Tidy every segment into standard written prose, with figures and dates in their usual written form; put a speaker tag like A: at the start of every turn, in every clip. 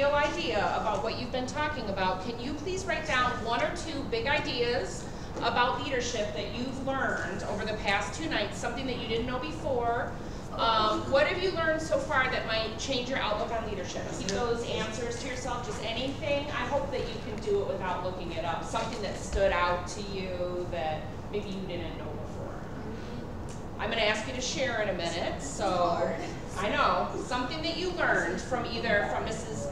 A: real idea about what you've been talking about, can you please write down 1 or 2 big ideas about leadership that you've learned over the past 2 nights, something that you didn't know before? What have you learned so far that might change your outlook on leadership? Keep those answers to yourself, just anything. I hope that you can do it without looking it up. Something that stood out to you that maybe you didn't know before. I'm going to ask you to share in a minute. So, I know, something that you learned from either from Mrs.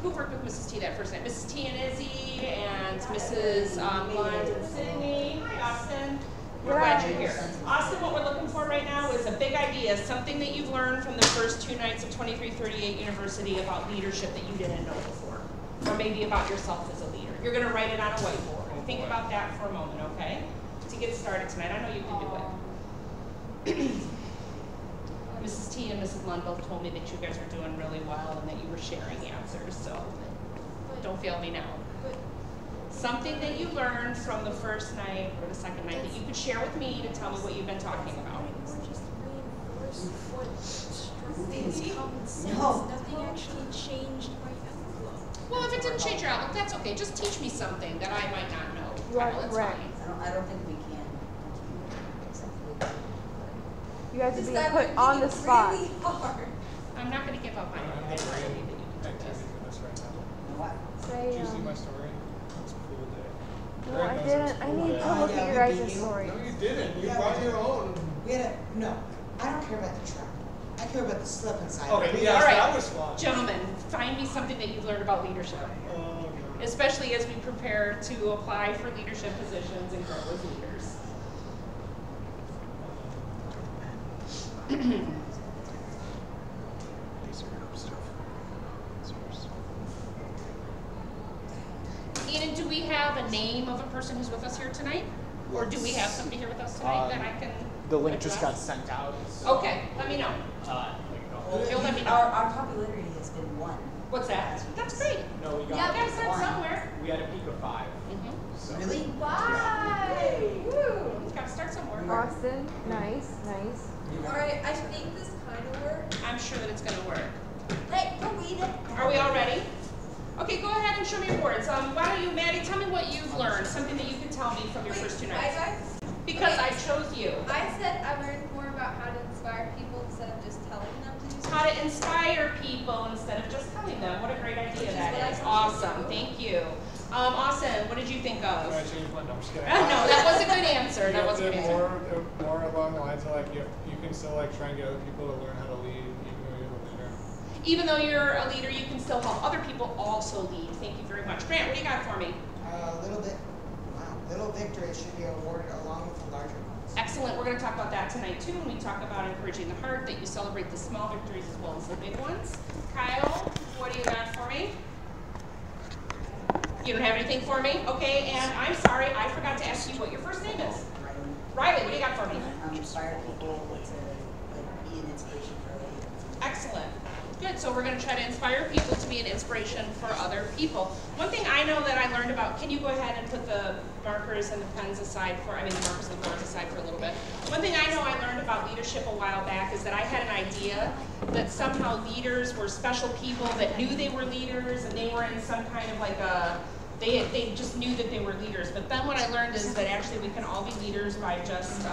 A: Who worked with Mrs. T that first night? Mrs. T and Izzy and Mrs. Lund and Sydney. Hi, Austin. We're glad you're here. Austin, what we're looking for right now is a big idea, something that you've learned from the first 2 nights of 2338 University about leadership that you didn't know before, or maybe about yourself as a leader. You're going to write it on a whiteboard. Think about that for a moment, okay? To get started tonight. I know you can do it. Mrs. T and Mrs. Lund both told me that you guys were doing really well and that you were sharing answers, so don't fail me now. Something that you learned from the first night or the second night that you could share with me to tell me what you've been talking about.
B: Nothing actually changed my outlook.
A: Well, if it didn't change your outlook, that's okay. Just teach me something that I might not know.
C: Right,
A: That's
C: right.
A: fine.
D: I don't think we can.
C: You guys are being put on the spot.
B: Really hard.
A: I'm not going to give up on you. I believe that you can do this.
D: What?
C: Say,
E: Did you see my story? It's a cool day.
C: no, I didn't. I need to look at your guys' stories.
E: No, you didn't. You brought your own.
F: We had a, no, I don't care about the truck. I care about the slip inside.
E: Okay, yes,
A: All right.
E: that was fun.
A: Gentlemen, find me something that you've learned about leadership, especially as we prepare to apply for leadership positions and grow as leaders. Ian, do we have a name of a person who's with us here tonight? Or do we have somebody here with us tonight that I can
G: The link just got
A: address?
G: sent out.
A: Okay, let me know. You'll let me know.
D: Our popularity has been 1.
A: What's that? That's great.
G: No, we
A: You
G: got
A: gotta start
D: one.
A: somewhere.
G: we had a peak of 5. So.
D: Really?
B: Why? Woo.
A: It's gotta start somewhere.
C: Austin, nice, nice.
B: Alright, I think this kind of works.
A: I'm sure that it's gonna work.
B: Hey, go read it.
A: Are we all ready? Okay, go ahead and show me your boards. Why don't you, Maddie, tell me what you've learned, something that you can tell me from your first 2 nights.
B: guys?
A: Because I chose you.
B: I said I learned more about how to inspire people instead of just telling them to do something.
A: How to inspire people instead of just telling them. What a great idea
B: Which is
A: that
B: what I
A: is.
B: thought you
A: Awesome,
B: do.
A: thank you. Austin, what did you think of?
E: Can I change my number? Just kidding.
A: No, that was a good answer. That was a good
E: You
A: answer.
E: more along the lines of like you can still like try and get other people to learn how to lead even though you're a leader.
A: Even though you're a leader, you can still help other people also lead. Thank you very much. Grant, what do you got for me?
F: Little victories should be awarded along with the larger ones.
A: Excellent. We're going to talk about that tonight too when we talk about encouraging the heart, that you celebrate the small victories as well as the big ones. Kyle, what do you got for me? You don't have anything for me? Okay, and I'm sorry, I forgot to ask you what your first name is. Riley, what do you got for me?
D: Inspire people to like, be an inspiration for others.
A: Excellent. Good, so we're going to try to inspire people to be an inspiration for other people. One thing I know that I learned about, can you go ahead and put the markers and the pens aside for, the markers and the boards aside for a little bit. One thing I know I learned about leadership a while back is that I had an idea that somehow leaders were special people that knew they were leaders and they were in some kind of like a, they just knew that they were leaders. But then what I learned is that actually we can all be leaders by just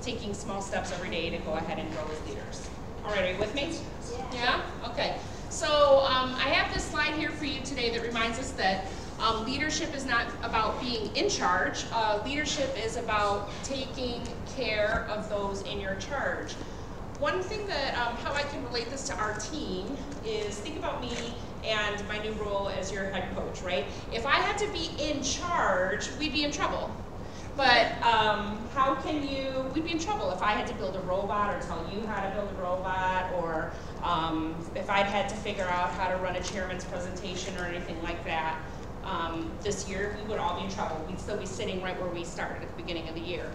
A: taking small steps every day to go ahead and grow as leaders. All right, are you with me? Yeah? Okay. So I have this slide here for you today that reminds us that leadership is not about being in charge. Leadership is about taking care of those in your charge. One thing that, how I can relate this to our team is think about me and my new role as your head coach, right? If I had to be in charge, we'd be in trouble. But how can you, we'd be in trouble if I had to build a robot or tell you how to build a robot, or if I'd had to figure out how to run a chairman's presentation or anything like that. This year, we would all be in trouble. We'd still be sitting right where we started at the beginning of the year.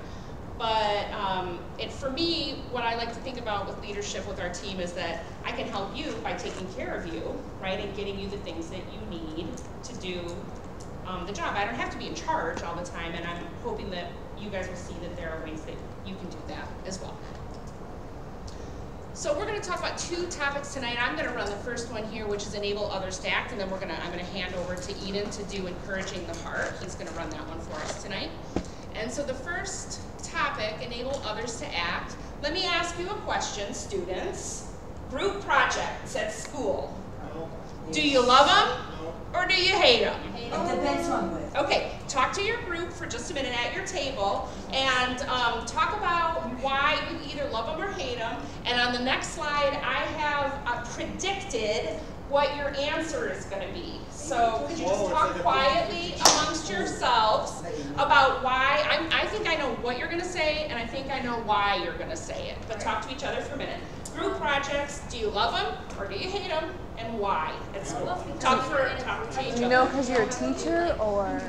A: But for me, what I like to think about with leadership with our team is that I can help you by taking care of you, right, and getting you the things that you need to do the job. I don't have to be in charge all the time, and I'm hoping that you guys will see that there are ways that you can do that as well. So we're going to talk about 2 topics tonight. I'm going to run the first one here, which is enable others to act, and then I'm going to hand over to Eden to do encouraging the heart. He's going to run that one for us tonight. And so the first topic, enable others to act. Let me ask you a question, students. Group projects at school. Do you love them or do you hate them?
F: It depends on what.
A: Okay, talk to your group for just a minute at your table and talk about why you either love them or hate them. And on the next slide, I have predicted what your answer is going to be. So could you just talk quietly amongst yourselves about why? I think I know what you're going to say, and I think I know why you're going to say it. But talk to each other for a minute. Group projects, do you love them or do you hate them, and why at school? Talk to each other.
C: You know, because you're a teacher, or?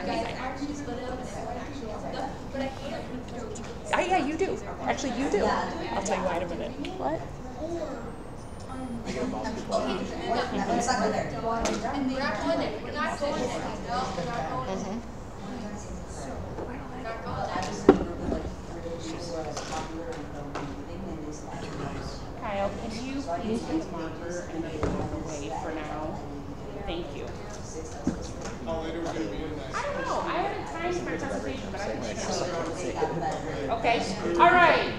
A: Yeah, you do. Actually, you do. I'll tell you why in a minute.
C: What?
A: Kyle, can you please get the marker and then walk away for now? Thank you.
E: How late are we going to be tonight?
A: I don't know. I haven't timed my presentation, but I can Okay. All right.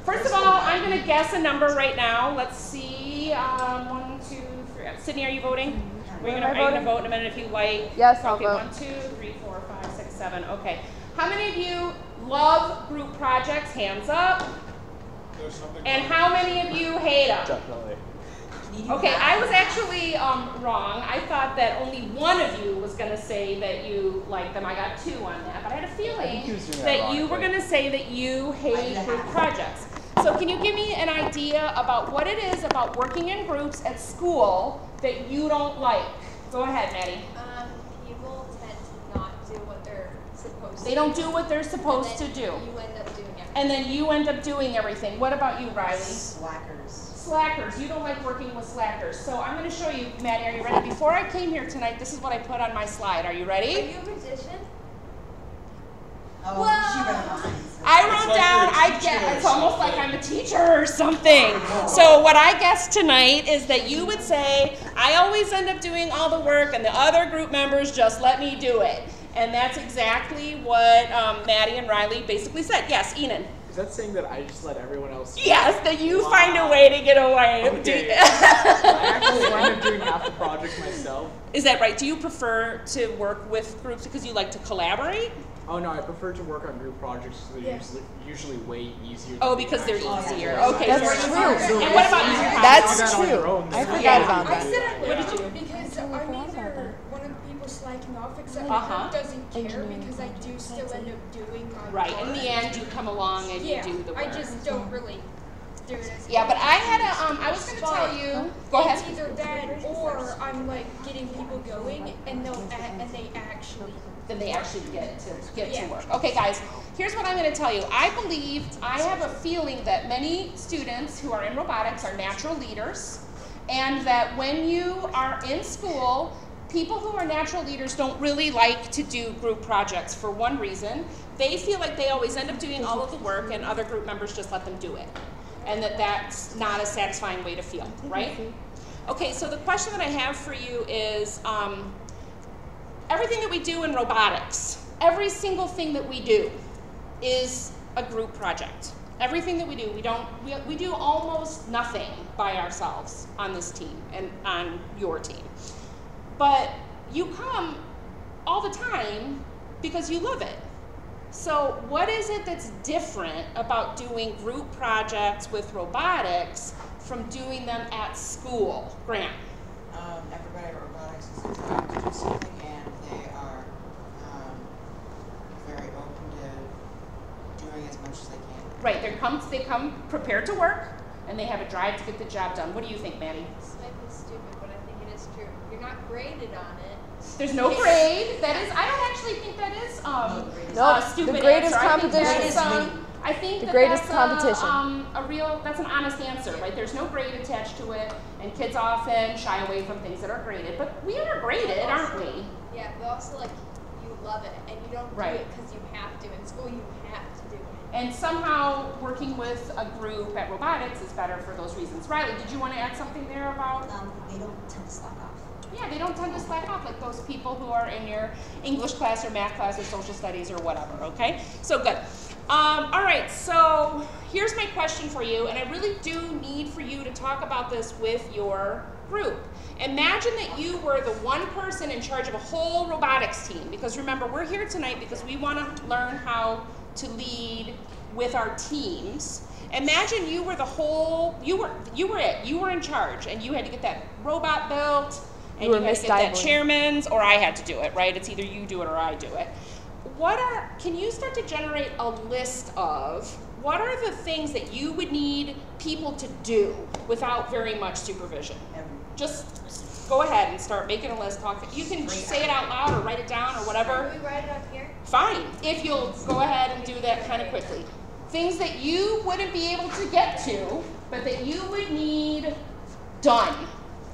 A: First of all, I'm going to guess a number right now. Let's see. 1, 2, 3. Sydney, are you voting? Are you going to vote in a minute if you like?
C: Yes, I'll
A: okay,
C: vote.
A: 1, 2, 3, 4, 5, 6, 7. Okay. How many of you love group projects? Hands up.
E: There's something
A: And how many of you hate them?
G: Definitely.
A: Okay, I was actually wrong. I thought that only one of you was going to say that you like them. I got 2 on that, but I had a feeling that you were going to say that you hate group projects. So can you give me an idea about what it is about working in groups at school that you don't like? Go ahead, Maddie.
B: People tend to not do what they're supposed to do.
A: They don't do what they're supposed to do.
B: You end up doing everything.
A: And then you end up doing everything. What about you, Riley?
F: Slackers.
A: Slackers. You don't like working with slackers. So I'm going to show you, Maddie, are you ready? Before I came here tonight, this is what I put on my slide. Are you ready?
B: Are you a magician?
F: Oh, she read mine.
A: I wrote down, it's almost like I'm a teacher or something. So what I guessed tonight is that you would say, I always end up doing all the work and the other group members just let me do it. And that's exactly what Maddie and Riley basically said. Yes, Enan.
G: Is that saying that I just let everyone else?
A: Yes, that you find a way to get away.
G: Okay. I actually end up doing half the project myself.
A: Is that right? Do you prefer to work with groups because you like to collaborate?
G: Oh no, I prefer to work on group projects because they're usually way easier.
A: Oh, because they're easier. Okay,
C: That's
A: so
C: true.
A: And what about you?
C: That's
G: on their
C: true.
G: own.
C: I forgot
A: Yeah.
C: about
H: I
C: that.
H: said I
A: What did
H: would
A: you?
H: because I'm either one of the people slacking off, except
A: Uh-huh.
H: my group doesn't care
C: Engineering.
H: because I do still end up doing my
A: Right,
H: work.
A: in the end, you come along and
H: Yeah,
A: you do the work.
H: I just don't really do it as
A: Yeah, but I had a, I was going to tell you, go ahead.
H: It's either that or I'm like getting people going and they actually.
A: Then they actually get to
H: Yeah.
A: work. Okay, guys, here's what I'm going to tell you. I have a feeling that many students who are in robotics are natural leaders, and that when you are in school, people who are natural leaders don't really like to do group projects for one reason. They feel like they always end up doing all of the work and other group members just let them do it. And that's not a satisfying way to feel, right? Okay, so the question that I have for you is, everything that we do in robotics, every single thing that we do is a group project. Everything that we do, we do almost nothing by ourselves on this team and on your team. But you come all the time because you love it. So what is it that's different about doing group projects with robotics from doing them at school? Grant.
F: Everybody at robotics is trying to do something, and they are very open to doing as much as they can.
A: Right, they come prepared to work, and they have a drive to get the job done. What do you think, Maddie?
B: This might be stupid, but I think it is true. You're not graded on it.
A: There's no grade. That is, I don't actually think that is
C: Nope,
A: stupid
C: the grade is
A: answer.
C: competition.
A: I think
C: The
A: that
C: grade is
A: that's
C: competition.
A: that's an honest answer, right? There's no grade attached to it, and kids often shy away from things that are graded. But we are graded, aren't we?
B: Yeah, but also like you love it and you don't
A: Right.
B: do it because you have to. In school, you have to do it.
A: And somehow working with a group at robotics is better for those reasons. Riley, did you want to add something there about?
F: They don't tend to slack off.
A: Yeah, they don't tend to slack off like those people who are in your English class or math class or social studies or whatever, okay? So good. All right, so here's my question for you, and I really do need for you to talk about this with your group. Imagine that you were the one person in charge of a whole robotics team, because remember, we're here tonight because we want to learn how to lead with our teams. Imagine you were the whole, you were in charge, and you had to get that robot built, and you had to get that chairman's, or I had to do it, right? It's either you do it or I do it. Can you start to generate a list of what are the things that you would need people to do without very much supervision? Just go ahead and start making a list. You can say it out loud or write it down or whatever.
B: Can we write it up here?
A: Fine, if you'll go ahead and do that kind of quickly. Things that you wouldn't be able to get to, but that you would need done.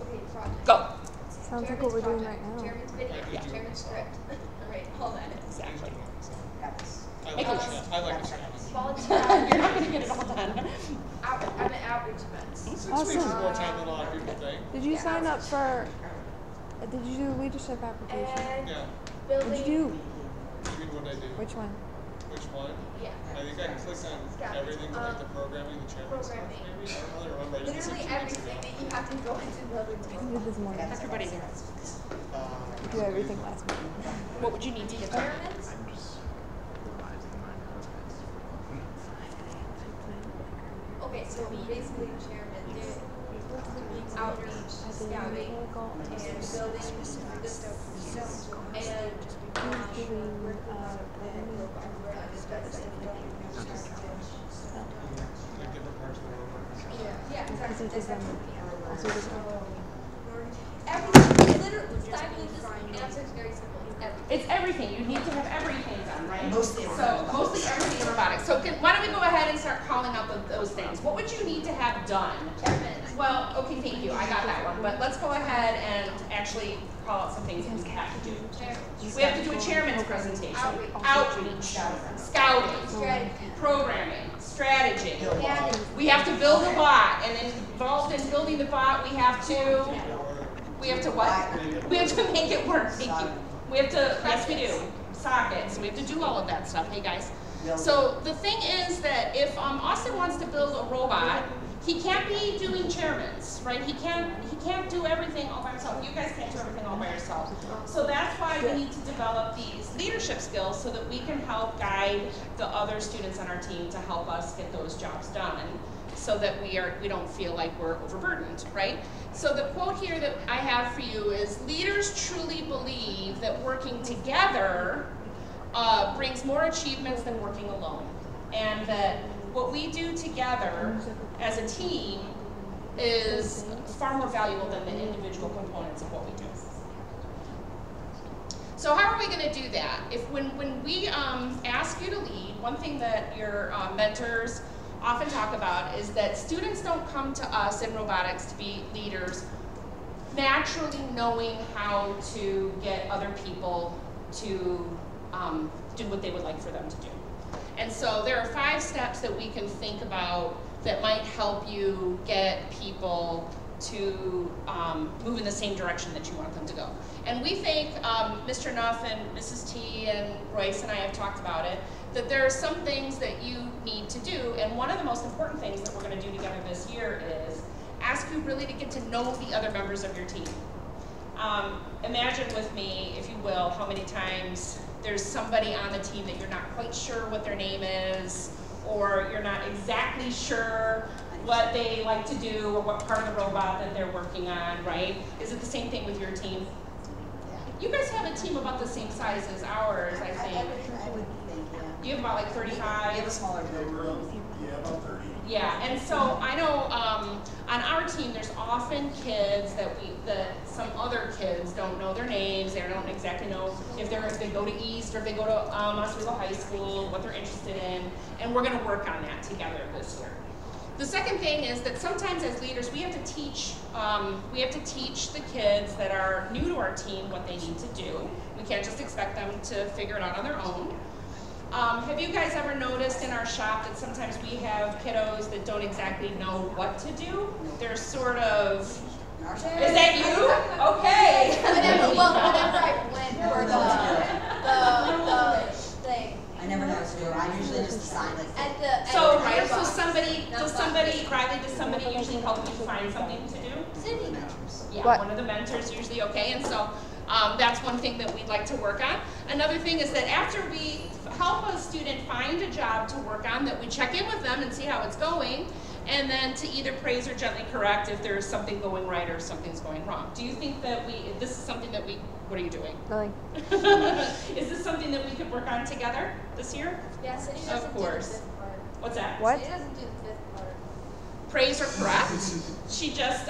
B: Okay, project.
A: Go.
C: Sounds like what we're doing right now.
B: Chairman's video.
A: Yeah.
B: Chairman's script. Right, hold on.
A: Exactly.
E: I
A: Make a
E: like
A: list.
E: it. I like it.
B: Volunteer
A: You're not going to get it all done.
B: I'm at outreach events.
E: 6 weeks
C: Awesome.
E: is more time than a lot of people think.
C: Did you sign up for? Did you do leadership application?
B: And
E: Yeah.
B: building.
C: What'd you do?
E: What do you mean what I do?
C: Which one?
E: Which one?
B: Yeah.
E: I think I clicked on everything but like the programming, the chairman stuff
B: Programming.
E: maybe. I don't really remember. I just
B: Literally
E: did 2 weeks ago.
B: everything that you have to go into building
C: I did this morning.
A: Everybody there.
C: I do everything last week.
A: What would you need to get done?
B: Chairman's. Okay, so basically chairman did outreach, scouting, and building the system, and
E: Like different parts of the world.
B: yeah, exactly. That's
C: Also does
B: everything. Literally, I believe this answer is very simple. It's everything.
A: It's everything. You need to have everything done, right?
F: Mostly
A: Mostly everything in robotics. So why don't we go ahead and start calling out those things? What would you need to have done?
B: Chairman.
A: Well, okay, thank you. I got that one. But let's go ahead and actually call out some things that we have to do. We have to do a chairman's presentation. Outreach. Scouting.
B: Strategy.
A: Programming. Strategy.
B: Planning.
A: We have to build a bot, and involved in building the bot, we have to what? We have to make it work. Thank you. We have to, yes we do, sockets. We have to do all of that stuff. Hey guys. So the thing is that if Austin wants to build a robot, he can't be doing chairmans, right? He can't do everything all by himself. You guys can't do everything all by yourself. So that's why we need to develop these leadership skills so that we can help guide the other students on our team to help us get those jobs done, so that we don't feel like we're overburdened, right? So the quote here that I have for you is, leaders truly believe that working together brings more achievements than working alone. And that what we do together as a team is far more valuable than the individual components of what we do. So how are we going to do that? When we ask you to lead, one thing that your mentors often talk about is that students don't come to us in robotics to be leaders naturally knowing how to get other people to do what they would like for them to do. And so there are 5 steps that we can think about that might help you get people to move in the same direction that you want them to go. And we think, Mr. Nuff and Mrs. T and Royce and I have talked about it, that there are some things that you need to do, and one of the most important things that we're going to do together this year is ask you really to get to know the other members of your team. Imagine with me, if you will, how many times there's somebody on the team that you're not quite sure what their name is, or you're not exactly sure what they like to do or what part of the robot that they're working on, right? Is it the same thing with your team? You guys have a team about the same size as ours, I think.
F: I would think, yeah.
A: You have about like 35?
F: You have a smaller group.
I: Yeah, about 30.
A: Yeah, and so I know on our team there's often kids that some other kids don't know their names. They don't exactly know if they go to East or if they go to Oswego High School, what they're interested in, and we're going to work on that together this year. The second thing is that sometimes as leaders we have to teach the kids that are new to our team what they need to do. We can't just expect them to figure it out on their own. Have you guys ever noticed in our shop that sometimes we have kiddos that don't exactly know what to do? They're sort of, is that you? Okay.
B: Whenever I went for the thing.
D: I never know what to do. I usually just decide like.
A: So, right, so Riley, does somebody usually help you find something to do?
B: Sydney.
A: Yeah,
C: What?
A: one of the mentors usually, okay, and so that's one thing that we'd like to work on. Another thing is that after we help a student find a job to work on, that we check in with them and see how it's going, and then to either praise or gently correct if there's something going right or something's going wrong. Do you think that this is something that what are you doing?
C: Nothing.
A: Is this something that we could work on together this year?
B: Yeah, Sydney
A: Of
B: doesn't do the
A: course.
B: fifth part.
A: What's that?
C: What?
B: Sydney doesn't do the fifth part.
A: Praise or correct? She just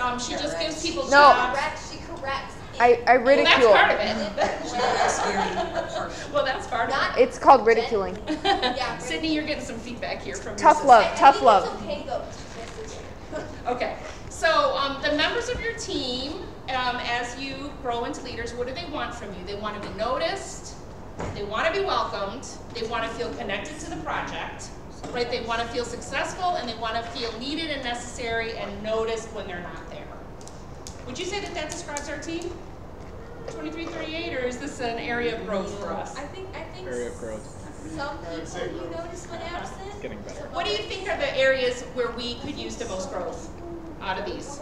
A: gives people
C: No.
A: jobs.
B: She corrects.
C: I
A: Well,
C: ridicule.
A: that's part of it. Well, that's part of it.
C: It's called ridiculing.
B: Yeah.
A: Sydney, you're getting some feedback here from your
C: Tough
A: sister.
C: love,
B: I
C: tough
B: think
C: love.
B: It's okay though.
A: Okay, so the members of your team, as you grow into leaders, what do they want from you? They want to be noticed, they want to be welcomed, they want to feel connected to the project, right? They want to feel successful, and they want to feel needed and necessary and noticed when they're not there. Would you say that describes our team? 2338, or is this an area of growth for us?
B: I think
G: Area of growth.
B: some people you notice when absent.
G: Getting better.
A: What do you think are the areas where we could use the most growth out of these?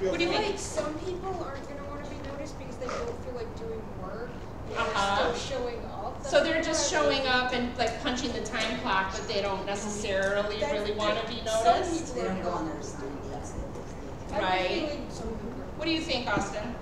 A: What do you think?
H: Like some people aren't gonna want to be noticed because they don't feel like doing work. They're
A: Uh-huh.
H: still showing up.
A: So they're just showing up and like punching the time clock, but they don't necessarily really want to be noticed?
D: They don't go on their assigned dates.
A: Right. What do you think, Austin?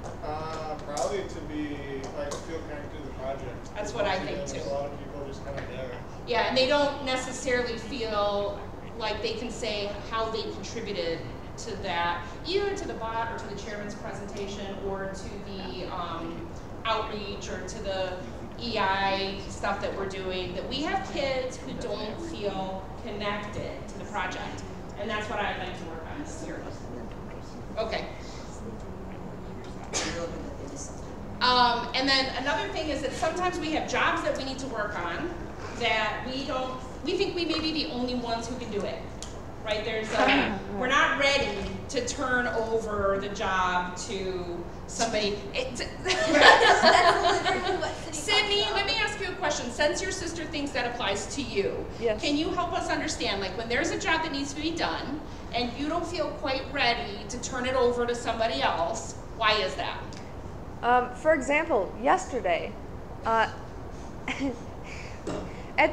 E: Probably to be, like, feel connected to the project.
A: That's what I think,
E: There's
A: too.
E: a lot of people just kind of there.
A: Yeah, and they don't necessarily feel like they can say how they contributed to that, either to the bot or to the chairman's presentation or to the outreach or to the EI stuff that we're doing, that we have kids who don't feel connected to the project. And that's what I'd like to work on this year. Okay. And then another thing is that sometimes we have jobs that we need to work on that we think we may be the only ones who can do it, right? We're not ready to turn over the job to somebody. Sydney, let me ask you a question. Since your sister thinks that applies to you,
C: Yes.
A: can you help us understand, like when there's a job that needs to be done and you don't feel quite ready to turn it over to somebody else, why is that?
C: For example, yesterday, at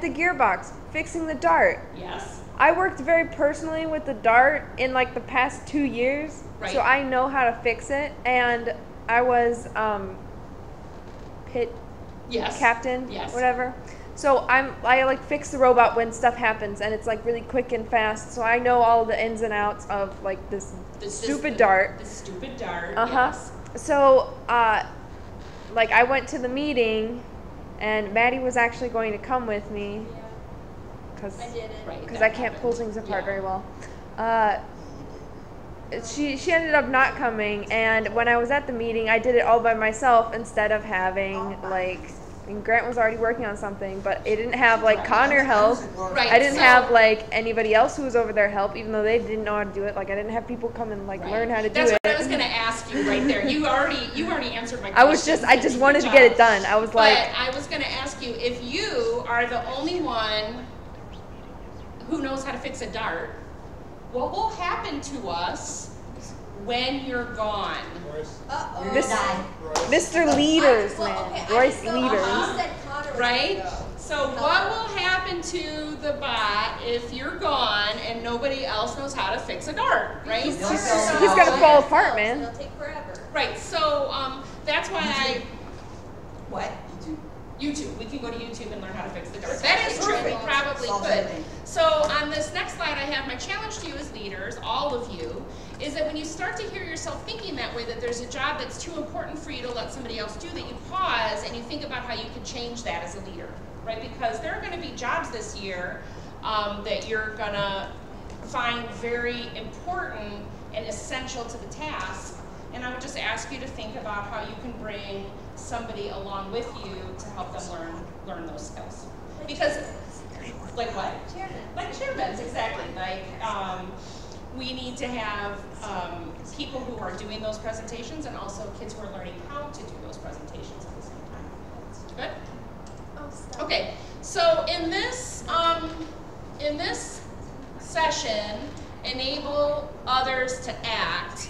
C: the gearbox, fixing the dart.
A: Yes.
C: I worked very personally with the dart in like the past 2 years,
A: Right.
C: so I know how to fix it. And I was pit
A: Yes.
C: captain,
A: Yes.
C: whatever. So I like fix the robot when stuff happens, and it's like really quick and fast. So I know all the ins and outs of like this stupid dart.
A: The stupid dart.
C: Uh-huh.
A: Yes.
C: So, like, I went to the meeting, and Maddie was actually going to come with me, because
B: I did it.
A: Right.
C: I
A: that
C: can't pull
A: happened.
C: things apart
A: Yeah.
C: very well. She ended up not coming, and when I was at the meeting, I did it all by myself instead of having, like, and Grant was already working on something, but it didn't have, like, Connor help.
A: Right.
C: I didn't
A: so-
C: have, like, anybody else who was over there help, even though they didn't know how to do it. Like, I didn't have people come and, like,
A: Right.
C: learn how to
A: That's
C: do
A: what
C: it.
A: I was going to ask you right there. You already answered my question.
C: I just wanted to get it done. I was like,
A: But I was going to ask you, if you are the only one who knows how to fix a dart, what will happen to us when you're gone?
E: Royce,
B: Uh-oh.
D: You're
C: This-
D: gonna die.
E: Royce,
C: Mr. Leaders,
B: Well,
C: man.
B: okay,
C: Royce
B: I
C: Leaders.
B: said Connor was
A: Right?
B: gonna go.
A: So what will happen to the bot if you're gone and nobody else knows how to fix a dart, right?
B: He's
C: He's gonna fall apart, man.
B: It'll take forever.
A: Right, so that's why
D: What?
A: YouTube, we can go to YouTube and learn how to fix the dart. That is true, we
D: Perfect.
A: probably
D: Solves
A: could.
D: everything.
A: So on this next slide, I have my challenge to you as leaders, all of you, is that when you start to hear yourself thinking that way, that there's a job that's too important for you to let somebody else do, that you pause and you think about how you can change that as a leader, right? Because there are gonna be jobs this year that you're gonna find very important and essential to the task. And I would just ask you to think about how you can bring somebody along with you to help them learn those skills. Because, like what?
B: Chairman.
A: Like chairmen, exactly. Like, we need to have people who are doing those presentations and also kids who are learning how to do those presentations at the same time. Good?
B: Oh, stop.
A: Okay, so in this session, enable others to act,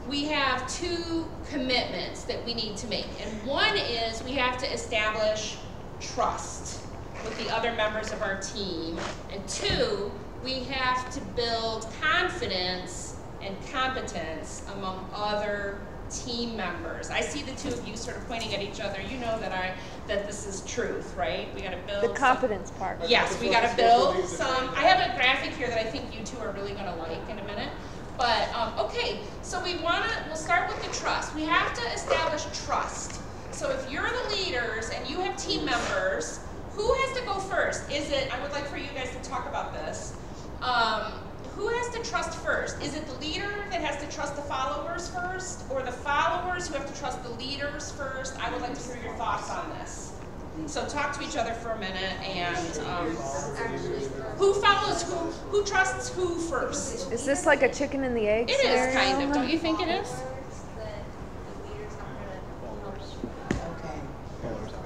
A: we have two commitments that we need to make. And one is we have to establish trust with the other members of our team. And two, we have to build confidence and competence among other team members. I see the two of you sort of pointing at each other. You know that this is truth, right? We got to build
C: The competence part.
A: Yes, we got to build some. I have a graphic here that I think you two are really going to like in a minute. But okay, so we'll start with the trust. We have to establish trust. So if you're the leaders and you have team members, who has to go first? I would like for you guys to talk about this. Who has to trust first? Is it the leader that has to trust the followers first, or the followers who have to trust the leaders first? I would like to hear your thoughts on this. So talk to each other for a minute, and who follows who? Who trusts who first?
C: Is this like a chicken and the egg
A: It
C: scenario?
A: is kind of, don't you think it is?
F: Okay.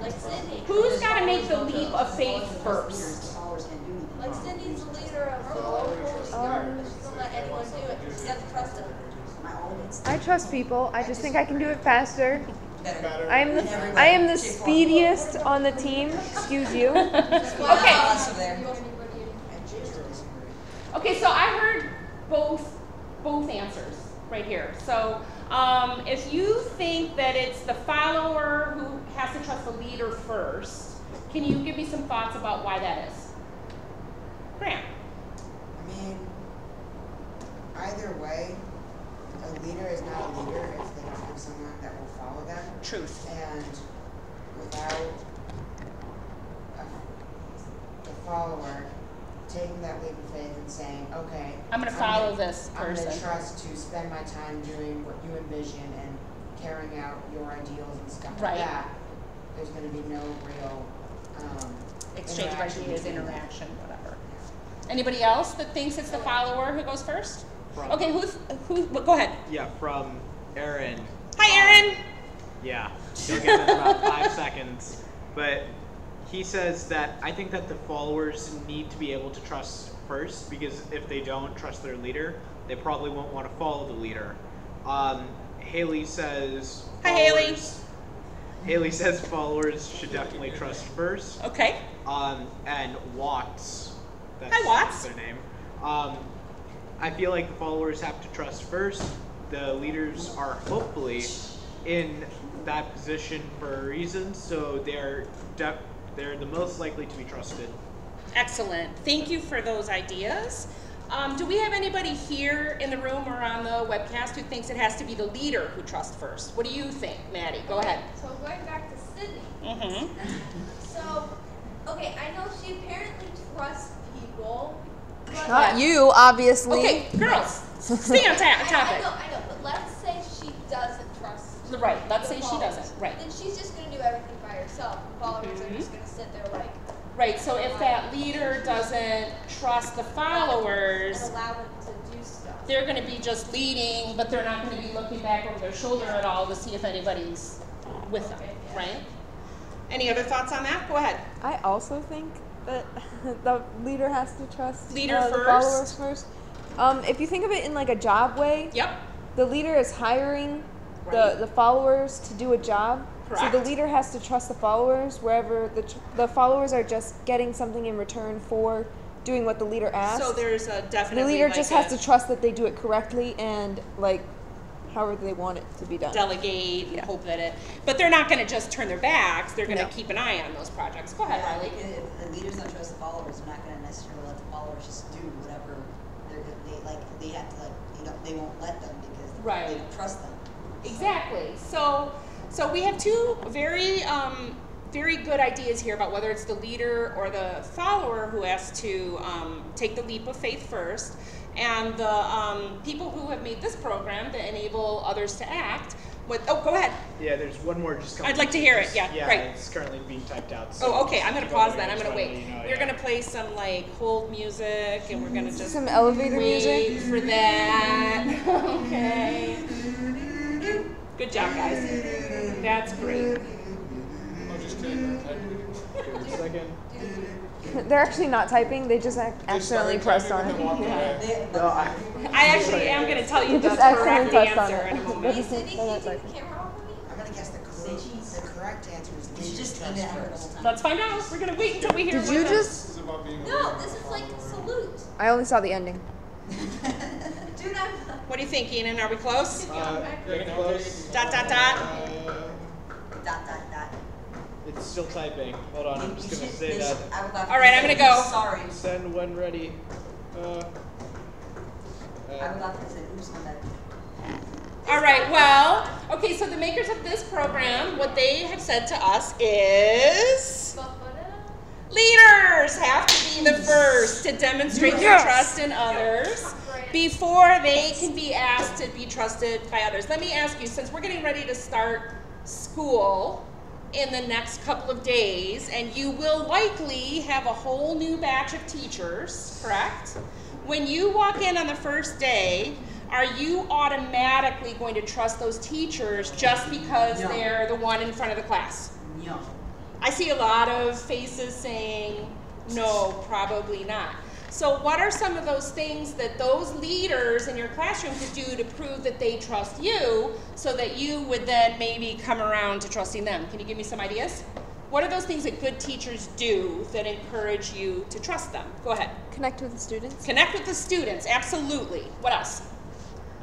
B: Like Cindy.
A: Who's got to make the leap of faith first?
B: Like Cindy's the leader of the Polish Guard, but she doesn't let anyone do it because she doesn't trust them.
C: I trust people. I just think I can do it faster.
E: Better.
C: I am the speediest on the team. Excuse you.
A: Okay. Okay, so I heard both answers right here. So if you think that it's the follower who has to trust the leader first, can you give me some thoughts about why that is? Graham.
F: I mean, either way, a leader is not a leader if they don't have someone that will follow them.
A: Truth.
F: And without the follower taking that leap of faith and saying, okay,
A: I'm going to follow this
F: I'm
A: person.
F: going to trust to spend my time doing what you envision and carrying out your ideals and stuff
A: Right.
F: like that, there's going to be no real
A: Exchange of
F: interaction
A: ideas,
F: between them.
A: interaction, whatever. Anybody else that thinks it's the follower who goes first?
G: From-
A: Okay, go ahead.
G: Yeah, from Aaron.
A: Hi, Aaron.
G: Yeah, he'll get it in about 5 seconds. But he says that I think that the followers need to be able to trust first, because if they don't trust their leader, they probably won't want to follow the leader. Haley says.
A: Hi, Haley.
G: Haley says followers should definitely trust first.
A: Okay.
G: And Watts. That's
A: Hi, Watts.
G: their name. I feel like the followers have to trust first. The leaders are hopefully in that position for a reason, so they're the most likely to be trusted.
A: Excellent. Thank you for those ideas. Do we have anybody here in the room or on the webcast who thinks it has to be the leader who trusts first? What do you think, Maddie? Go ahead.
B: So going back to Sydney.
A: Mm-hmm.
B: So, okay, I know she apparently trusts people. But
C: Not you, obviously.
A: Okay, girls, stay on topic.
B: I know, but let's say she doesn't trust.
A: Right, let's
B: the
A: say she
B: followers.
A: doesn't. Right.
B: Then she's just going to do everything by herself. The followers are just going to sit there like.
A: Right, so if that leader doesn't trust the followers,
B: And allow them to do stuff.
A: they're going to be just leading, but they're not going to be looking back over their shoulder at all to see if anybody's with them, right? Any other thoughts on that? Go ahead.
C: I also think that the leader has to trust
A: Leader
C: the followers first. If you think of it in like a job way,
A: Yep.
C: the leader is hiring
A: Right.
C: the followers to do a job. So
A: Correct.
C: the leader has to trust the followers, wherever the followers are just getting something in return for doing what the leader asked.
A: So there's a definitely
C: the leader
A: like
C: just
A: a
C: has to trust that they do it correctly and like however they want it to be done.
A: delegate and
C: Yeah.
A: hope that it, but they're not going to just turn their backs. They're going to
C: No.
A: keep an eye on those projects. Go ahead, Riley.
D: If the leaders don't trust the followers, they're not going to necessarily let the followers just do whatever they have to they won't let them because
A: Right.
D: they don't trust them.
A: Exactly. So we have two very very good ideas here about whether it's the leader or the follower who has to take the leap of faith first. And the people who have made this program to enable others to act What? Oh, go ahead.
G: Yeah, there's one more just coming.
A: I'd like to hear it. Yeah,
G: Yeah,
A: great.
G: it's currently being typed out. So
A: Oh, okay. I'm gonna
G: just
A: pause
G: go
A: then.
G: ahead
A: I'm
G: and
A: gonna
G: just
A: wait.
G: let you know,
A: We're
G: yeah.
A: gonna play some like hold music, and we're gonna just
C: Some elevator
A: wait
C: music.
A: for that. Okay. Good job, guys. That's great.
E: Oh, just kidding. I'm typing.
G: Give it a second.
C: They're actually not typing. They just accidentally
E: started
C: pressed
E: typing
C: on
E: and then walked
C: it. Yeah.
E: away.
G: No,
A: I actually am gonna tell you
C: You
A: the
C: just
A: correct
C: accidentally pressed on
A: answer in a
C: it.
A: moment.
B: Hey, Cindy, can you
C: That's
B: take
C: okay.
B: the camera off of me?
F: I'm gonna guess the correct answer is
D: It's
F: leaders
D: just
F: trust
D: in it the
F: first.
D: whole time.
A: Let's find out. We're gonna wait until we hear.
C: Did you
A: what
C: just?
E: This is about being a
B: No,
E: leader,
B: this is
E: not
B: like
E: a
B: a
E: follower.
B: salute.
C: I only saw the ending.
B: Dude, I'm.
A: What do you think, Ian? Are we close?
G: Getting close.
A: Dot, dot, dot.
D: Dot, dot, dot.
G: It's still typing. Hold on, I'm just
D: You
G: gonna
D: should-
G: say
D: they
G: that.
D: should- I would love
A: All right,
D: to
A: I'm
D: say
A: gonna go.
D: Sorry.
G: Send when ready.
D: I would love to say oops on that.
A: All right, well, okay, so the makers of this program, what they have said to us is leaders have to be the first to demonstrate their trust in others before they can be asked to be trusted by others. Let me ask you, since we're getting ready to start school in the next couple of days, and you will likely have a whole new batch of teachers, correct? When you walk in on the first day, are you automatically going to trust those teachers just because
D: No.
A: they're the one in front of the class?
D: No.
A: I see a lot of faces saying, no, probably not. So what are some of those things that those leaders in your classroom could do to prove that they trust you so that you would then maybe come around to trusting them? Can you give me some ideas? What are those things that good teachers do that encourage you to trust them? Go ahead.
C: Connect with the students.
A: Connect with the students, absolutely. What else?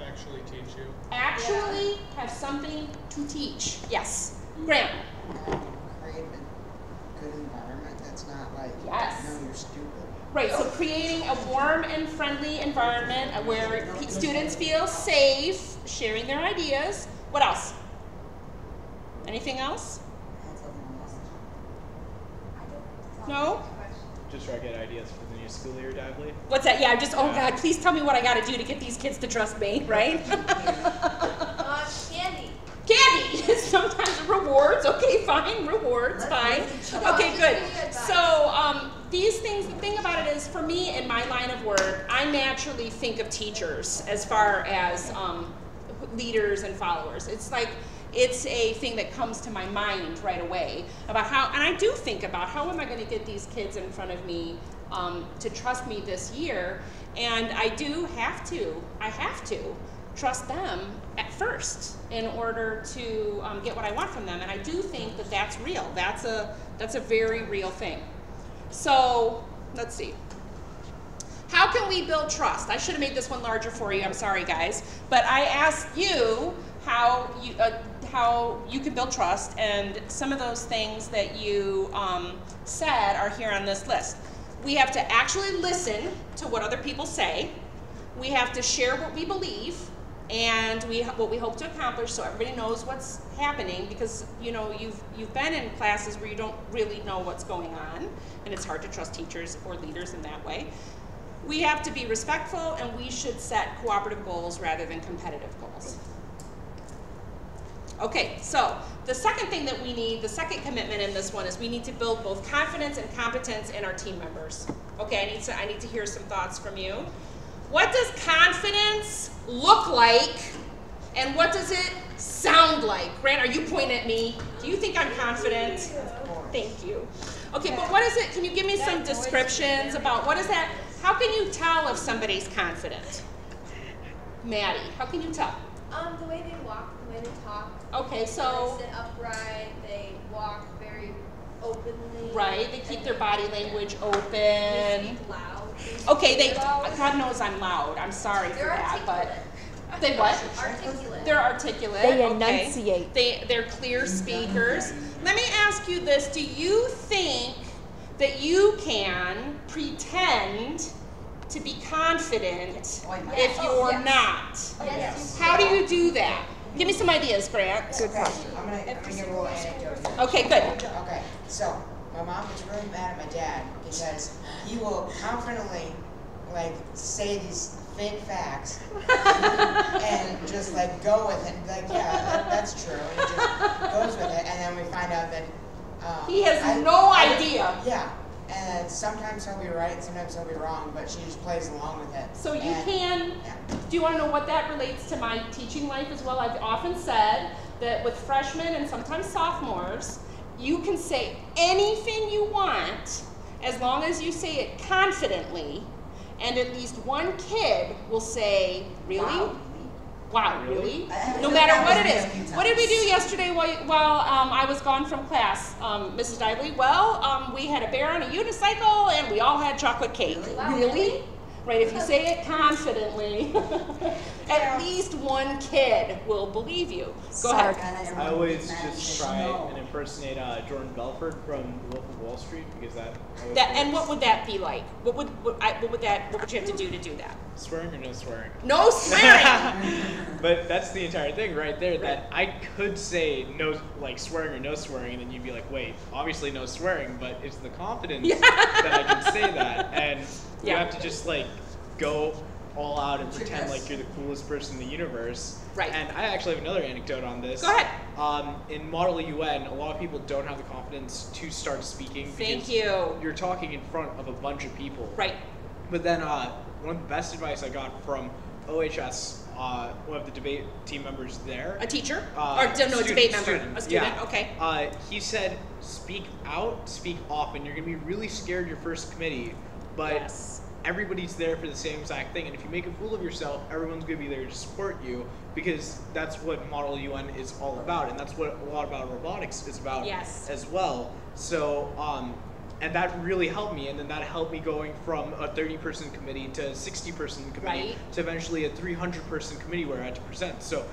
E: Actually teach you.
A: Actually have something to teach. Yes. Graham.
F: Create a good environment that's not like,
A: Yes.
F: no, you're stupid.
A: Right, so creating a warm and friendly environment where students feel safe sharing their ideas. What else? Anything else?
D: That's all I'm
A: No?
G: Just try to get ideas for the new school year, Davley.
A: What's that? Yeah, just, oh God, please tell me what I gotta do to get these kids to trust me, right?
B: Candy.
A: Candy, sometimes rewards, okay, fine, rewards, fine. Okay, good. So, these things, the thing about it is, for me, in my line of work, I naturally think of teachers as far as leaders and followers. It's like, it's a thing that comes to my mind right away about how, and I do think about how am I going to get these kids in front of me to trust me this year, and I do have to, I have to trust them at first in order to get what I want from them, and I do think that that's real. That's a very real thing. So let's see. How can we build trust? I should have made this one larger for you. I'm sorry, guys, but I asked you how you can build trust, and some of those things that you said are here on this list. We have to actually listen to what other people say. We have to share what we believe and what we hope to accomplish, so everybody knows what's happening, because you know you've been in classes where you don't really know what's going on, and it's hard to trust teachers or leaders in that way. We have to be respectful, and we should set cooperative goals rather than competitive goals. Okay, so the second thing that we need, the second commitment in this one, is we need to build both confidence and competence in our team members. Okay, I need to hear some thoughts from you. What does confidence look like, and what does it sound like? Grant, are you pointing at me? Do you think I'm confident? Thank you. Okay, but what is it? Can you give me some descriptions about what is that? How can you tell if somebody's confident? Maddie, how can you tell?
B: The way they walk, the way they talk.
A: Okay, so,
B: They sit upright, they walk very openly.
A: right, they keep their body language
B: They
A: open.
B: speak loud.
A: Okay,
B: loud.
A: God knows I'm loud, I'm sorry for
B: They're
A: that, but,
B: articulate.
A: they what?
B: Articulate.
A: They're articulate,
C: They
A: okay.
C: enunciate.
A: They're clear speakers. Let me ask you this, do you think that you can pretend to be confident if you're
B: yes.
A: not?
B: Yes.
A: How do you do that? Give me some ideas, Grant.
C: Good question.
F: I'm gonna give a little anecdote here.
A: Okay, good.
F: Okay, so my mom gets really mad at my dad because he will confidently like say these fake facts and just like go with it. Like, yeah, that's true. And he just goes with it, and then we find out that
A: He has no idea.
F: Yeah, and sometimes he'll be right, sometimes he'll be wrong, but she just plays along with it.
A: So you
F: And-
A: can,
F: yeah.
A: do you want to know what that relates to my teaching life as well? I've often said that with freshmen and sometimes sophomores, you can say anything you want as long as you say it confidently, and at least one kid will say, really? Wow, really? No matter what it is. What did we do yesterday while I was gone from class, Mrs. Dively? Well, we had a bear on a unicycle and we all had chocolate cake. Really? Right, if you say it confidently, at least one kid will believe you. Go ahead.
G: I always just try and impersonate Jordan Belfort from Wolf of Wall Street because that.
A: And what would that be like? What would you have to do that?
G: Swearing or no swearing?
A: No swearing.
G: But that's the entire thing right there. That I could say no, like swearing or no swearing, and then you'd be like, wait, obviously no swearing, but it's the confidence that I can say that, and you have to just like go all out and pretend like you're the coolest person in the universe.
A: Right.
G: And I actually have another anecdote on this.
A: Go ahead.
G: In Model UN, a lot of people don't have the confidence to start speaking.
A: Thank you.
G: You're talking in front of a bunch of people.
A: Right.
G: But then one of the best advice I got from OHS, one of the debate team members there.
A: A teacher?
G: Or
A: debate member. A student,
G: yeah.
A: Okay.
G: He said, speak out, speak often. You're going to be really scared your first committee, but everybody's there for the same exact thing. And if you make a fool of yourself, everyone's going to be there to support you because that's what Model UN is all about. And that's what a lot about robotics is about as well. So, and that really helped me, and then that helped me going from a 30-person committee to a 60-person committee to eventually a 300-person committee where I had to present. So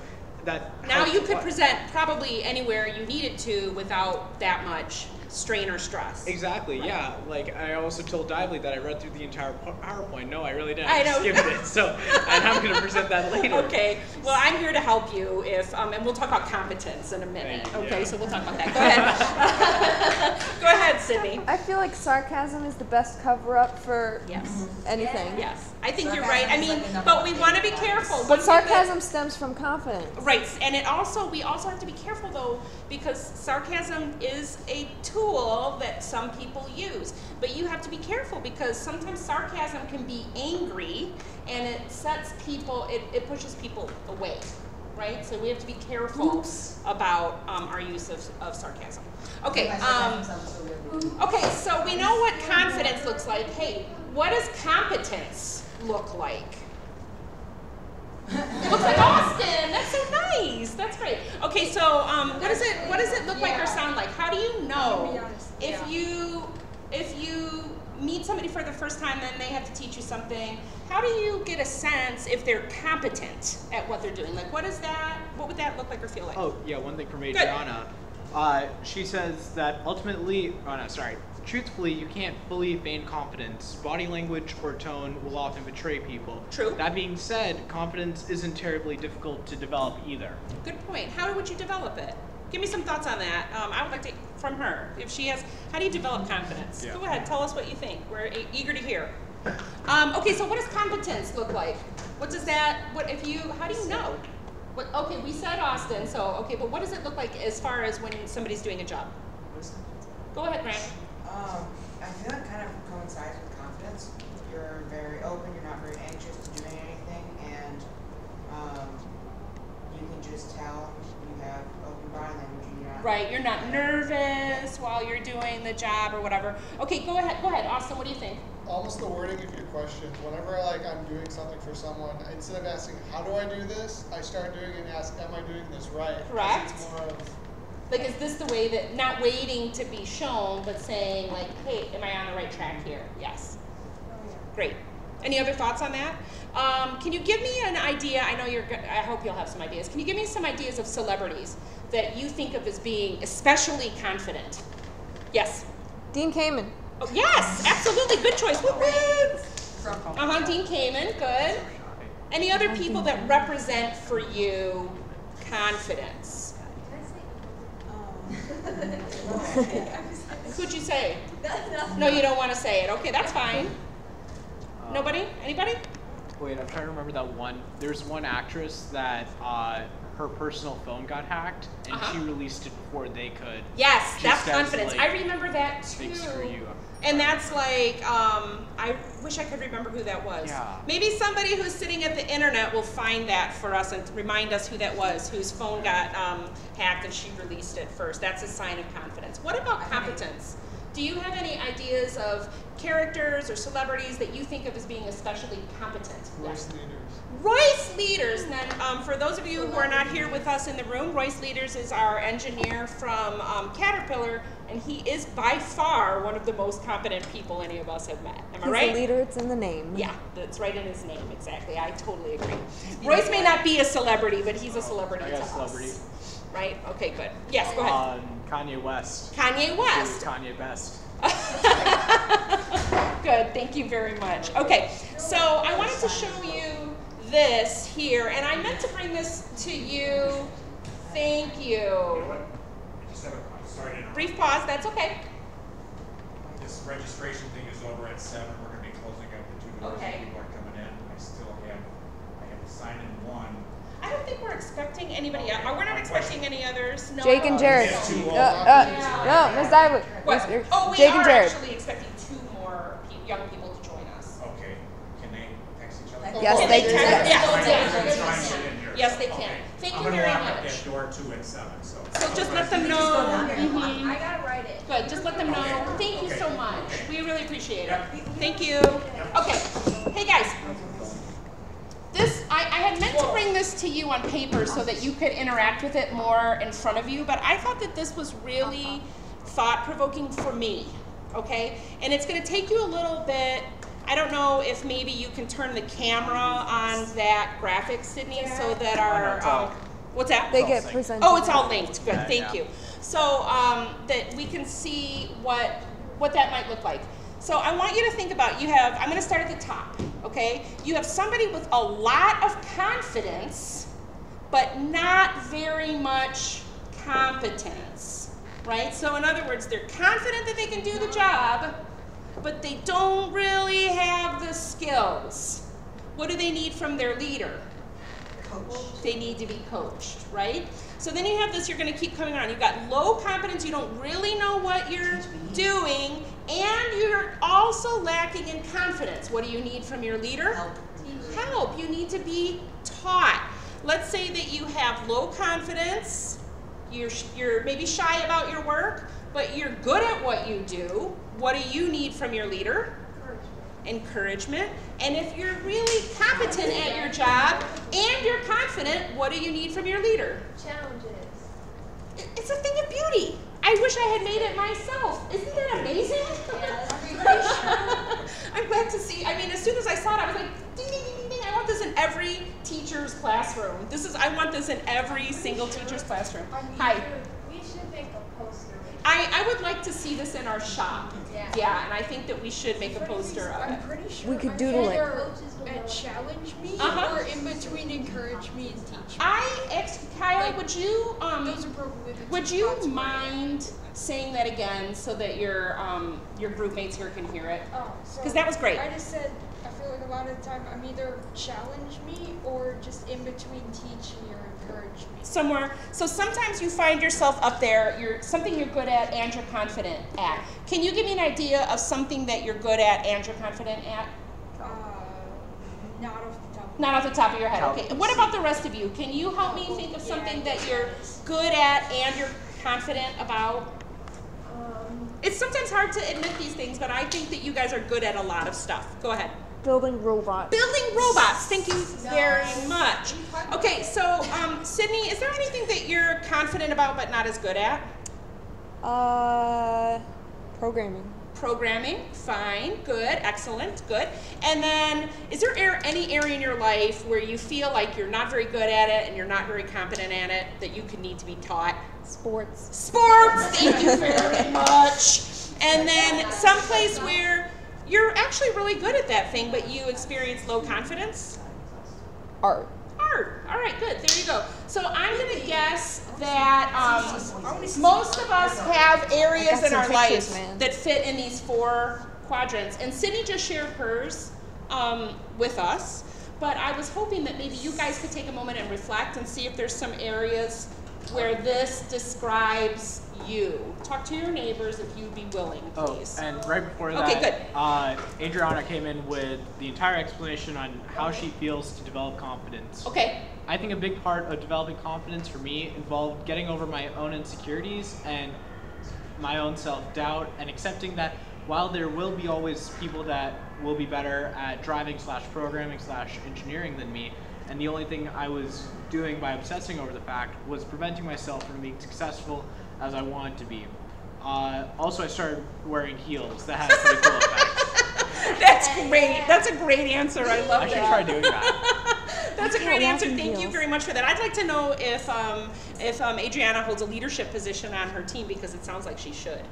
G: that
A: now you could present probably anywhere you needed to without that much strain or stress.
G: Exactly, yeah. Like I also told Dively that I read through the entire PowerPoint. No, I really didn't.
A: I know.
G: Skipped it. So, and I'm going to present that later.
A: Okay. Well, I'm here to help you if, and we'll talk about competence in a minute. Okay,
G: yeah.
A: so we'll talk about that. Go ahead. Go ahead, Sydney.
C: I feel like sarcasm is the best cover-up for anything.
A: Yes, I think you're right. I mean, but we want to be careful.
C: But sarcasm stems from confidence.
A: Right, and we also have to be careful though, because sarcasm is a tool that some people use. But you have to be careful because sometimes sarcasm can be angry and it sets people, it pushes people away, right? So we have to be careful about our use of sarcasm. Okay, okay, so we know what confidence looks like. Hey, what does competence look like? It looks like Austin. That's so nice. That's great. Okay, so what does it look like or sound like? How do you know if you meet somebody for the first time and they have to teach you something? How do you get a sense if they're competent at what they're doing? Like, what would that look like or feel like?
G: Oh yeah, one thing from Adriana. She says that truthfully, you can't fully feign confidence. Body language or tone will often betray people.
A: True.
G: That being said, confidence isn't terribly difficult to develop either.
A: Good point. How would you develop it? Give me some thoughts on that. I would like to, from her, if she has, how do you develop confidence?
G: Yeah.
A: Go ahead, tell us what you think. We're eager to hear. Okay, so what does competence look like? How do you know? Okay, we said Austin, so, okay, but what does it look like as far as when somebody's doing a job? Go ahead, Grant.
F: I feel it kind of coincides with confidence. You're very open, you're not very anxious to doing anything, and you can just tell you have open body language and you're not.
A: Right, you're not nervous while you're doing the job or whatever. Okay, go ahead, Austin, what do you think?
E: Almost the wording of your questions. Whenever I'm doing something for someone, instead of asking, how do I do this? I start doing it and ask, am I doing this right?
A: Correct.
E: It's more of,
A: Like, is this the way that, not waiting to be shown, but saying, like, hey, am I on the right track here? Yes. Great. Any other thoughts on that? Can you give me an idea? I know I hope you'll have some ideas. Can you give me some ideas of celebrities that you think of as being especially confident? Yes.
C: Dean Kamen.
A: Oh, yes, absolutely. Good choice. Woo-hoo. Dean Kamen, good. Any other people that represent for you confidence? Who'd you say? No, you don't want to say it. Okay, that's fine. Nobody? Anybody?
G: Wait, I'm trying to remember that one. There's one actress that her personal phone got hacked, and she released it before they could.
A: Yes, that's
G: Just as,
A: confidence.
G: like,
A: I remember that too.
G: They screw you up.
A: And that's like, I wish I could remember who that was.
G: Yeah.
A: Maybe somebody who's sitting at the internet will find that for us and remind us who that was, whose phone got hacked and she released it first. That's a sign of confidence. What about competence? Do you have any ideas of characters or celebrities that you think of as being especially competent?
E: Royce leaders.
A: Royce Leaders. And then for those of you who are not here with us in the room, Royce Leaders is our engineer from Caterpillar, and he is by far one of the most competent people any of us have met. Am I right?
C: He's a leader, it's in the name.
A: Yeah, that's right in his name, exactly. I totally agree. Royce may not be a celebrity, but he's a celebrity
G: I
A: to
G: got a celebrity.
A: us. Right? Okay, good. Yes, go ahead.
G: Kanye West.
A: Kanye West.
G: Kanye Best.
A: Good, thank you very much. Okay, so I wanted to show you this here, and I meant to bring this to you. Thank you.
I: Sorry to interrupt.
A: Brief pause, that's okay.
I: This registration thing is over at 7. We're going to be closing up the 2 doors.
A: Okay.
I: People are coming in. I have to sign in 1.
A: I don't think we're expecting anybody else. We're not expecting any others. No.
C: Jake and Jared.
I: Yeah, two
C: No, Miss Diamond.
A: What? Oh, we
C: Jake
A: are
C: and Jared.
A: actually expecting 2 more young people to join us.
I: Okay. Can they text each other?
C: Yes,
A: Can
C: they
A: text-
C: can.
A: Yes,
I: I'm
A: yes.
I: going to try and get in here.
A: Yes, they can.
I: Okay.
A: Thank
I: I'm
A: you
I: gonna
A: very
I: lock up
A: much.
I: that door 2 at 7. So
A: So just let them know. Mhm.
B: I gotta write it.
A: Good, just let them know. Thank you so much. We really appreciate it. Thank you. Okay, hey guys. I had meant to bring this to you on paper so that you could interact with it more in front of you, but I thought that this was really thought-provoking for me, okay? And it's gonna take you a little bit, I don't know if maybe you can turn the camera on that graphic, Sydney, so that our, what's that?
C: They get presented.
A: Oh, it's all linked. Good, thank
G: Yeah.
A: you. So that we can see what that might look like. So I want you to think about, I'm going to start at the top, okay? You have somebody with a lot of confidence, but not very much competence, right? So in other words, they're confident that they can do the job, but they don't really have the skills. What do they need from their leader?
D: Coach.
A: They need to be coached, right? So then you have this, you're going to keep coming around. You've got low competence, you don't really know what you're doing, and you're also lacking in confidence. What do you need from your leader?
D: Help.
A: Help. You need to be taught. Let's say that you have low confidence, you're maybe shy about your work, but you're good at what you do. What do you need from your leader? Encouragement. And if you're really competent at your job and you're confident, what do you need from your leader?
B: Challenges.
A: It's a thing of beauty. I wish I had made it myself. Isn't that amazing? I'm glad to see. I mean, as soon as I saw it, I was like, ding, ding, ding, ding. I want this in every teacher's classroom. I want this in every single teacher's classroom. Hi.
B: We should make a poster.
A: I would like to see this in our shop.
B: Yeah.
A: And I think that we should make a poster of
H: I'm
A: it.
H: pretty sure
C: We could doodle it.
H: either challenge me
A: Uh-huh.
H: or in between encourage me and teach me.
A: I asked Kyle,
H: Like,
A: would you
H: Those are probably the
A: would
H: two
A: you
H: spots where-
A: mind saying that again so that your group mates here can hear it?
H: Oh, so
A: 'Cause that was great.
H: I just said I feel like a lot of the time I'm either challenge me or just in between teach me or encourage me.
A: Somewhere. So sometimes you find yourself up there, something you're good at and you're confident at. Can you give me an idea of something that you're good at and you're confident at?
H: Not off the top.
A: Not off the top of your head. Okay. And what about the rest of you? Can you help me think of something that you're good at and you're confident about? It's sometimes hard to admit these things, but I think that you guys are good at a lot of stuff. Go ahead.
C: Building robots.
A: Building robots. Thank you very much. Okay, so Sydney, is there anything that you're confident about but not as good at?
C: Programming.
A: Programming, fine, good, excellent, good. And then, is there any area in your life where you feel like you're not very good at it and you're not very competent at it that you could need to be taught?
C: Sports.
A: Sports, thank you very much. And then someplace where you're actually really good at that thing, but you experience low confidence?
C: Art.
A: Art. All right, good. There you go. So I'm going to guess that most of us have areas in our life that fit in these 4 quadrants. And Sydney just shared hers with us. but I was hoping that maybe you guys could take a moment and reflect and see if there's some areas where this describes you. Talk to your neighbors if you'd be willing, please.
G: Oh, and right before that,
A: okay, good.
G: Adriana came in with the entire explanation on how she feels to develop confidence.
A: Okay.
G: I think a big part of developing confidence for me involved getting over my own insecurities and my own self-doubt, and accepting that while there will be always people that will be better at driving / programming / engineering than me, and the only thing I was doing by obsessing over the fact was preventing myself from being successful as I wanted to be. Also, I started wearing heels. That had a pretty cool effect.
A: That's great. That's a great answer. I love that.
G: I should try doing that.
A: That's a great answer. Thank you very much for that. I'd like to know if Adriana holds a leadership position on her team, because it sounds like she should.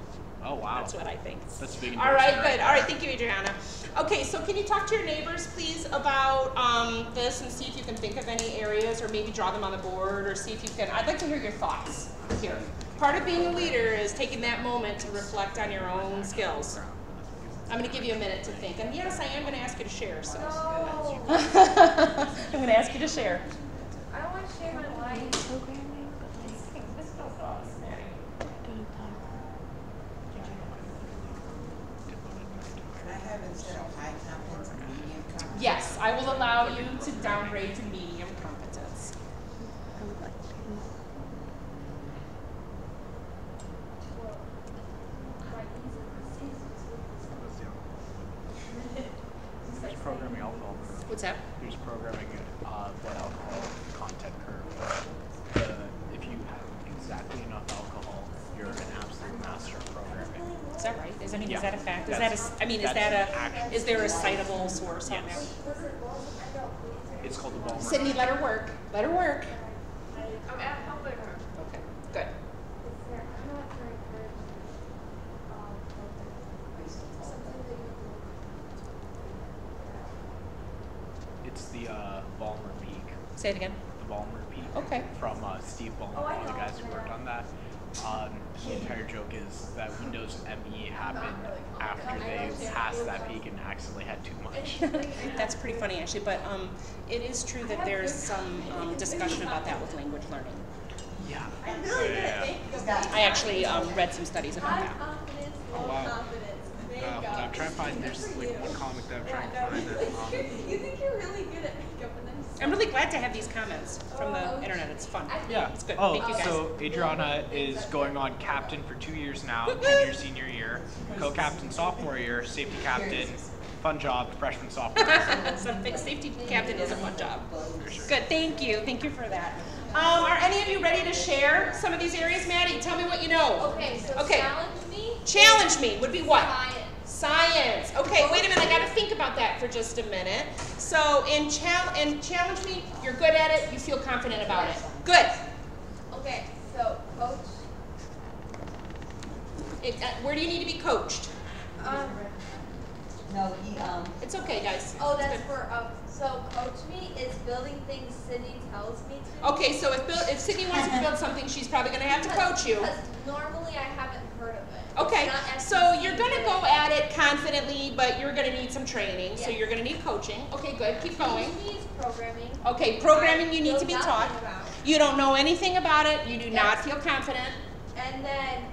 G: Oh, wow.
A: That's what I think.
G: That's a big
A: All right,
G: endorsement
A: good. All right, thank you, Adriana. Okay, so can you talk to your neighbors, please, about this and see if you can think of any areas, or maybe draw them on the board, or see if you can. I'd like to hear your thoughts here. Part of being a leader is taking that moment to reflect on your own skills. I'm going to give you a minute to think. And yes, I am going to ask you to share. So.
B: No.
A: I'm going to ask you to share.
B: I don't want to share my life.
F: Can I have instead of high competence, medium competence?
A: Yes, I will allow you to downgrade to medium competence.
G: There's programming alcohol.
A: What's that?
G: There's programming blood alcohol content curve. If you have exactly enough alcohol, you're an absolute master of programming.
A: Is that right? Is that a fact? Is
G: That's-
A: that is there a citable source on that?
G: It's called the Ballmer.
A: Sydney, let her work. Let her work.
B: I'm helping her.
A: Okay, good.
G: It's the Ballmer Peak.
A: Say it again.
G: The Ballmer Peak.
A: Okay.
G: From Steve Ballmer,
B: Oh, I
G: one of the
B: know.
G: guys who worked on that. The entire joke is that Windows ME happened after they passed that peak and accidentally had too much.
A: That's pretty funny, actually. But it is true that there's some discussion about that with language learning.
G: Yeah.
B: I'm really good at thank you.
A: I actually read some studies about
B: High
A: that.
B: confidence, low
G: Oh, wow.
B: confidence.
G: I'm trying to find, there's like one comic that I'm trying to find that.
B: You think you're really good at makeup, and then
A: I'm really glad to have these comments from the internet. It's fun.
G: Yeah.
A: It's good.
G: Oh,
A: Thank you guys.
G: so Adriana is going on captain for 2 years now, junior, senior year, co-captain sophomore year, safety captain, fun job, freshman, sophomore year.
A: So safety captain is a fun job. Good, thank you. Thank you for that. Are any of you ready to share some of these areas, Maddie? Tell me what you know.
B: Okay, so
A: Okay.
B: challenge me.
A: Challenge me would be what?
B: Science.
A: Science. Okay, wait a minute. I got to think about that for just a minute. So in challenge me, you're good at it. You feel confident about it. Good.
B: Okay, so coach.
A: Where do you need to be coached?
D: No,
A: It's okay, guys.
B: Oh,
A: It's
B: that's
A: good.
B: for so coach me is building things Sydney tells me to.
A: Okay, so if Sydney wants to build something, she's probably going to have to coach you.
B: Because normally I haven't heard of it.
A: Okay,
B: It's not
A: so
B: SEC
A: you're going to go at it confidently, but you're going to need some training. So
B: Yeah.
A: you're going to need coaching. Okay, good. Keep going.
B: Teach me is programming.
A: Okay, programming you need
B: know
A: to be
B: nothing
A: taught.
B: about.
A: You don't know anything about it. You do not
B: Yes.
A: feel confident.
B: And then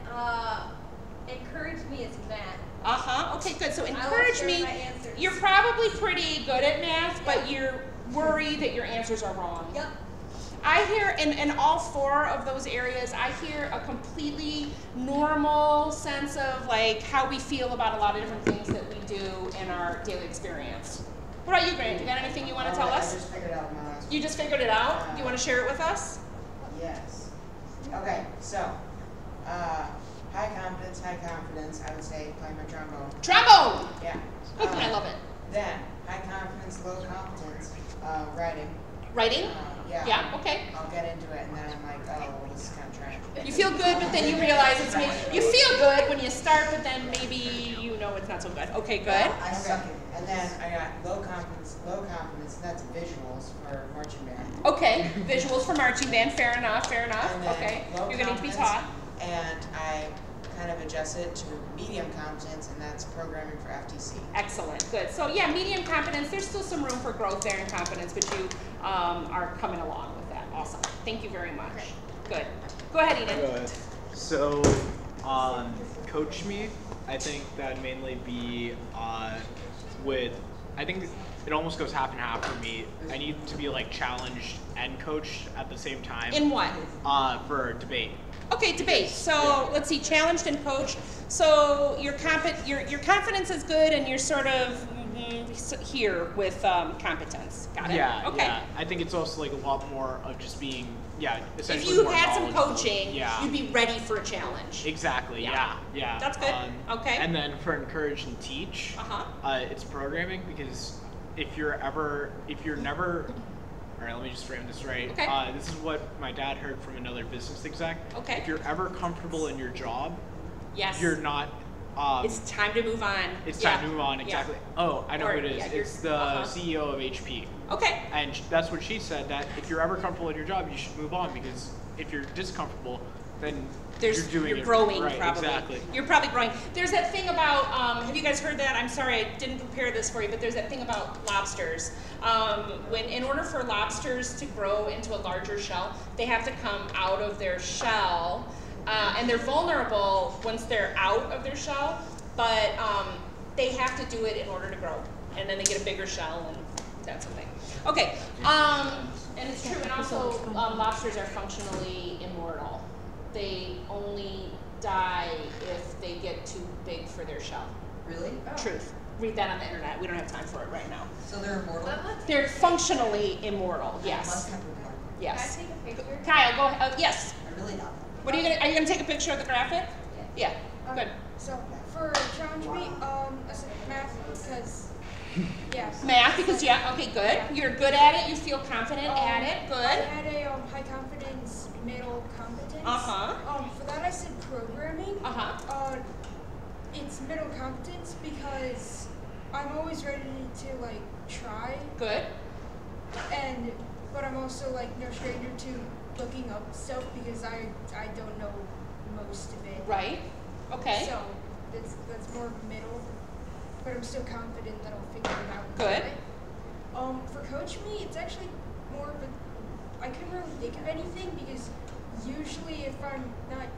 B: encourage me is math.
A: Uh-huh. Okay, good. So
B: I will
A: encourage
B: share
A: me.
B: my answers.
A: You're probably pretty good at math, but you're worried that your answers are wrong.
B: Yep.
A: I hear in all four of those areas, I hear a completely normal sense of like how we feel about a lot of different things that we do in our daily experience. What about you, Grant? You got anything you want to tell
F: I
A: us?
F: just figured out my last
A: You just figured it out? You want to share it with us?
F: Yes. Okay, so, high confidence, I would say play my trombone.
A: Trombone!
F: Yeah.
A: I love it.
F: Then, high confidence, low competence, writing.
A: Writing?
F: Yeah.
A: Yeah, okay.
F: I'll get into it and then I'm like, oh, well, this is kind of trash.
A: You feel good, but then you realize it's maybe, you feel good when you start, but then maybe you know it's not so good. Okay, good.
F: I suck it. And then I got low confidence, and that's visuals for marching band.
A: Okay, visuals for marching band, fair enough,
F: And then
A: okay.
F: low
A: You're gonna need to be
F: confidence,
A: taught.
F: And I kind of adjust it to medium competence, and that's programming for FTC.
A: Excellent, good. So yeah, medium competence, there's still some room for growth there in competence, but you are coming along with that. Awesome. Thank you very much. Good. Go ahead, Eden.
G: Good. So, coach me, I think that'd mainly be I think it almost goes half and half for me. I need to be like challenged and coached at the same time.
A: In what?
G: For debate.
A: Okay, debate. So let's see, challenged and coached. So your confidence is good, and you're sort of here with competence. Got it?
G: Yeah.
A: Okay.
G: Yeah. I think it's also like a lot more of just being
A: If
G: essentially
A: you
G: more
A: had some
G: knowledgeable.
A: coaching,
G: Yeah.
A: you'd be ready for a challenge.
G: Exactly.
A: Yeah.
G: Yeah.
A: That's good. Okay.
G: And then for encourage and teach, it's programming, because if you're never, all right, let me just frame this right.
A: Okay.
G: This is what my dad heard from another business exec.
A: Okay.
G: If you're ever comfortable in your job,
A: Yes.
G: you're not.
A: It's time to move on.
G: It's time to move on. Exactly.
A: Yeah.
G: Oh, I know
A: Or,
G: who it is.
A: yeah,
G: It's the CEO of HP.
A: Okay.
G: And that's what she said, that if you're ever comfortable in your job, you should move on, because if you're discomfortable, then you're
A: growing,
G: right,
A: probably.
G: Exactly.
A: You're probably growing. There's that thing about, have you guys heard that? I'm sorry, I didn't prepare this for you, but there's that thing about lobsters. In order for lobsters to grow into a larger shell, they have to come out of their shell, and they're vulnerable once they're out of their shell, but they have to do it in order to grow. And then they get a bigger shell, and that's something. Okay, and it's true, and also lobsters are functionally immortal. They only die if they get too big for their shell.
D: Really?
A: Truth. Read that on the internet. We don't have time for it right now.
D: So they're immortal?
A: They're functionally immortal, yes.
D: Must have been born.
A: Yes.
B: Can I take a picture?
A: Kyle, go ahead. Yes.
D: I'm really not.
A: What are you gonna take a picture of the graphic? Yeah. Good.
H: So for challenge me, I said math because
A: Math, because okay, good. You're good at it. You feel confident at it.
H: I
A: Good.
H: had a high confidence, middle competence. For that I said programming. It's middle competence because I'm always ready to like try.
A: Good.
H: But I'm also like no stranger to looking up stuff because I don't know most of it.
A: Right. Okay.
H: So that's more middle, but I'm still confident that I'll figure it out.
A: Good.
H: For coach me, it's actually more of a, I couldn't really think of anything because usually if I'm not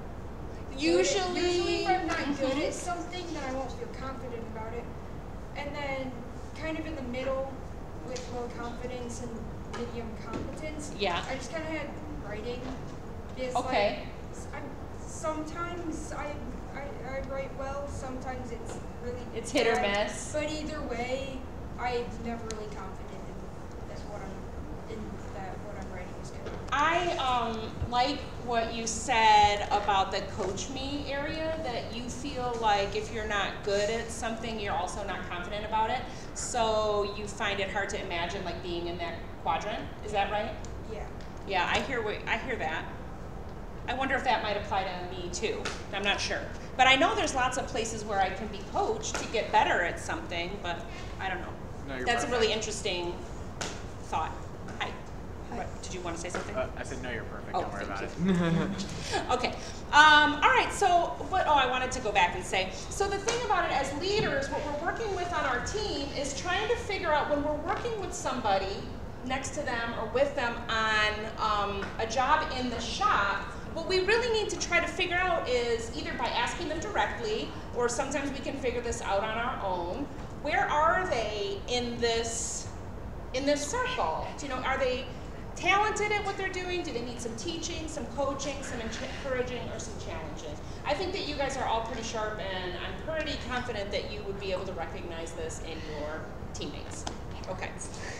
H: good at something, then I won't feel confident about it. And then kind of in the middle with low confidence and medium competence.
A: Yeah.
H: I just kind of had writing. Because,
A: Okay.
H: Sometimes I write well, sometimes it's really
A: It's hit or
H: bad.
A: miss.
H: But either way, I'm never really confident in what I'm writing is good.
A: I like what you said about the coach me area, that you feel like if you're not good at something, you're also not confident about it. So you find it hard to imagine like being in that quadrant. Is that right?
H: Yeah.
A: Yeah, I hear that. I wonder if that might apply to me too. I'm not sure. But I know there's lots of places where I can be coached to get better at something, but I don't know.
G: No, you're
A: That's
G: perfect.
A: a really interesting thought. Hi. What, did you want to say something?
G: I said, no, you're perfect.
A: Oh,
G: Don't worry about
A: thank
G: it.
A: Okay. All right. So, I wanted to go back and say, so the thing about it as leaders, what we're working with on our team is trying to figure out when we're working with somebody next to them or with them on a job in the shop, what we really need to try to figure out is either by asking them directly, or sometimes we can figure this out on our own. Where are they in this circle? Are they talented at what they're doing? Do they need some teaching, some coaching, some encouraging, or some challenging? I think that you guys are all pretty sharp, and I'm pretty confident that you would be able to recognize this in your teammates. Okay.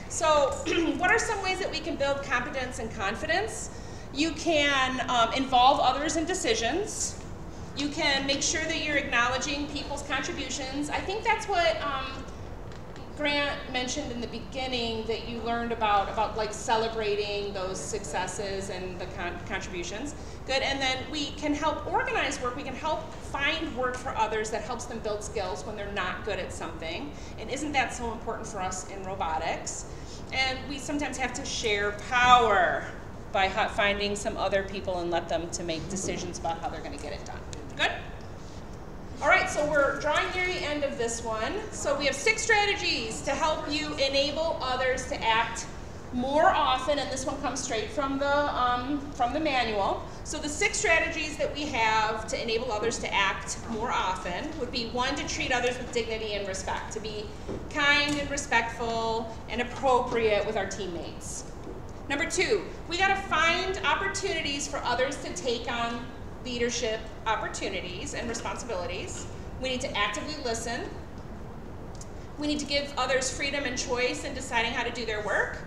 A: So what are some ways that we can build competence and confidence? You can involve others in decisions. You can make sure that you're acknowledging people's contributions. I think that's what Grant mentioned in the beginning, that you learned about like celebrating those successes and the contributions. Good, and then we can help organize work. We can help find work for others that helps them build skills when they're not good at something. And isn't that so important for us in robotics? And we sometimes have to share power by finding some other people and let them to make decisions about how they're going to get it done. Good? All right, so we're drawing near the end of this one. So we have 6 strategies to help you enable others to act more often, and this one comes straight from the manual. So the 6 strategies that we have to enable others to act more often would be 1, to treat others with dignity and respect, to be kind and respectful and appropriate with our teammates. Number 2, we gotta find opportunities for others to take on leadership opportunities and responsibilities. We need to actively listen. We need to give others freedom and choice in deciding how to do their work.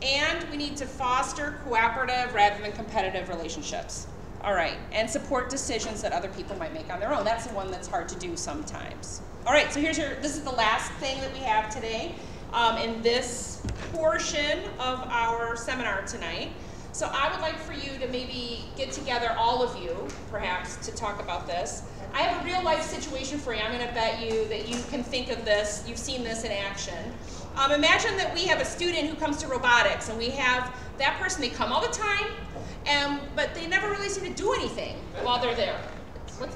A: And we need to foster cooperative rather than competitive relationships. All right, and support decisions that other people might make on their own. That's the one that's hard to do sometimes. All right, so this is the last thing that we have today in this portion of our seminar tonight. So I would like for you to maybe get together, all of you, perhaps, to talk about this. I have a real life situation for you. I'm gonna bet you that you can think of this, you've seen this in action. Imagine that we have a student who comes to robotics, and we have that person, they come all the time, but they never really seem to do anything while they're there.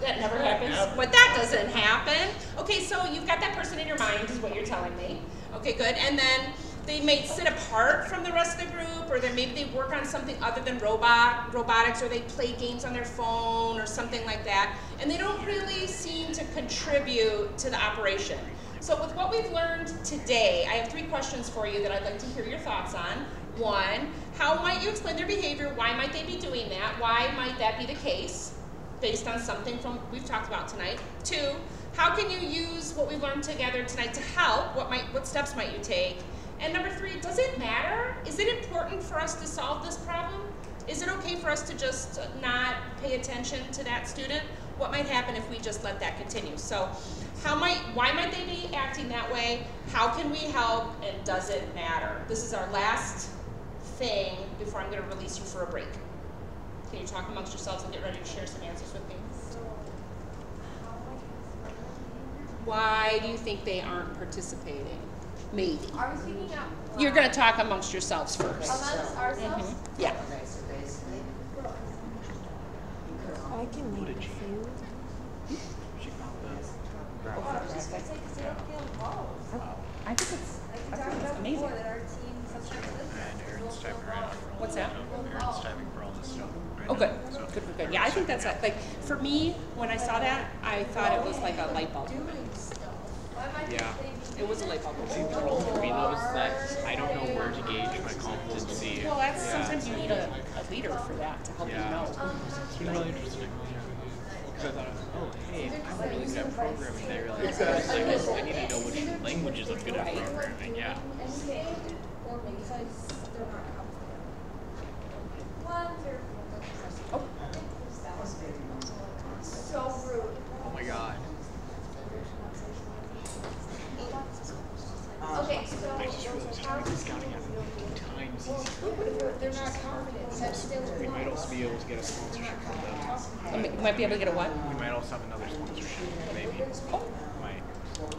A: That never happens? But that doesn't happen. Okay, so you've got that person in your mind, is what you're telling me. Okay, good. And then they may sit apart from the rest of the group, or maybe they work on something other than robotics, or they play games on their phone or something like that, and they don't really seem to contribute to the operation. So with what we've learned today, I have 3 questions for you that I'd like to hear your thoughts on. 1, how might you explain their behavior? Why might they be doing that? Why might that be the case, based on something we've talked about tonight? 2, how can you use what we learned together tonight to help? What steps might you take? And number 3, does it matter? Is it important for us to solve this problem? Is it okay for us to just not pay attention to that student? What might happen if we just let that continue? So why might they be acting that way? How can we help? And does it matter? This is our last thing before I'm going to release you for a break. Can you talk amongst yourselves and get ready to share some answers with me? Why do you think they aren't participating? Maybe.
B: Are we speaking out?
A: You're going to talk amongst yourselves first.
B: Amongst ourselves?
A: Mm-hmm. Yeah.
F: Okay, so basically,
C: I can make a few.
B: I was just gonna say, because they don't feel involved.
A: I think it's
B: Like we talked about
A: amazing.
B: before, that our team sometimes does.
A: What's that?
J: Parents typing for all this stuff. Right
A: Oh, good.
J: now, so-
A: Good. Yeah, I think that's like for me when I saw that, I thought it was like a light bulb.
B: Why am I
J: Yeah.
A: It was a light bulb.
J: See, the problem for me though is that I don't know where to gauge my competency.
A: Well, that's
J: Yeah.
A: sometimes you need a leader for that to help you
J: Yeah.
A: know.
J: It's been really interesting. Because I thought, oh, hey, I'm really good at programming. I realized I need to know which languages I'm good at programming. Yeah.
H: Or because they're not confident.
A: Oh,
F: that was very much.
B: So rude.
J: Oh my god.
B: Okay, so.
J: I just realized how easy scouting has been times easier.
H: But if they're not confident, that's still.
J: We might also be able to get a sponsorship from them.
A: you might be able to get a what?
J: We might also have another sponsorship, maybe. Might.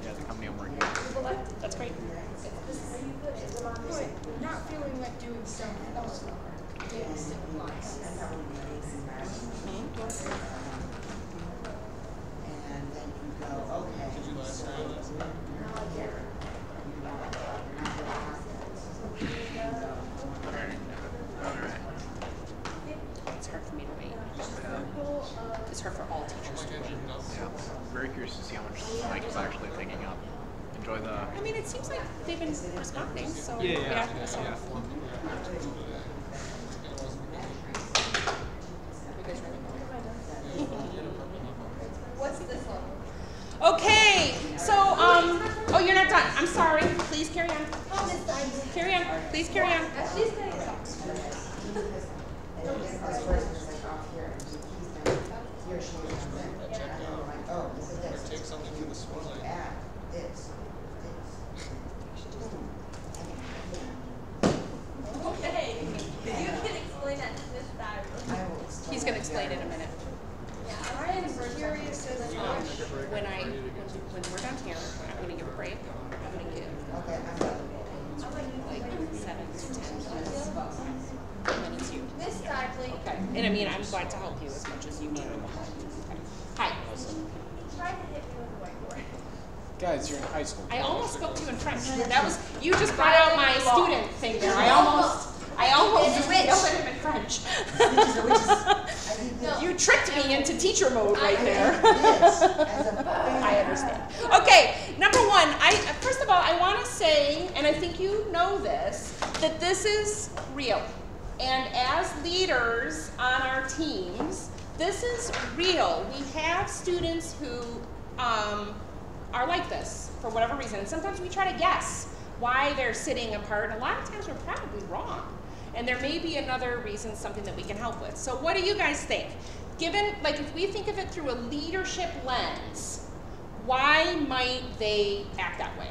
J: Yeah, the company I'm working with.
A: That's great.
H: But not feeling like doing something else. Getting stimulus.
F: And then you go, okay.
E: Did you last night?
A: It's hard for me to wait. It's hard for all teachers to wait.
J: Yeah. Very curious to see how much Mike is actually picking up. Enjoy the.
A: I mean, it seems like they've been responding, so
J: Yeah.
A: so. You guys ready?
B: What's this one?
A: Okay, so, oh, you're not done. I'm sorry. Please carry on.
B: Oh, this time.
A: Carry on. Please carry on.
B: She's gonna get
F: And this person is like off here, and he or she comes in, and I'm like, oh, this is
E: Or
F: this.
E: take something from the swirling.
F: Add this.
B: Okay. You can explain that to this time.
F: I will explain.
A: He's going to explain in a minute.
H: I am curious as to
A: When we're done here, I'm going to give a break. I'm going to give
F: Okay, I'm done.
A: like 7 to 10 minutes. And then it's you.
B: This time, please.
A: Okay. And I mean, I'm glad to help you as much as you need. Okay. Hi.
B: Try to hit
K: Guys, you're in high school.
A: I almost spoke to you in French. That was, you just brought out my student thing there. I almost yelled at him in French. You tricked me into teacher mode right there. I understand. Okay, number one, first of all, I want to say, and I think you know this, that this is real. And as leaders on our teams, this is real. We have students who are like this for whatever reason. And sometimes we try to guess why they're sitting apart. And a lot of times we're probably wrong. And there may be another reason, something that we can help with. So what do you guys think? Given, like if we think of it through a leadership lens, why might they act that way?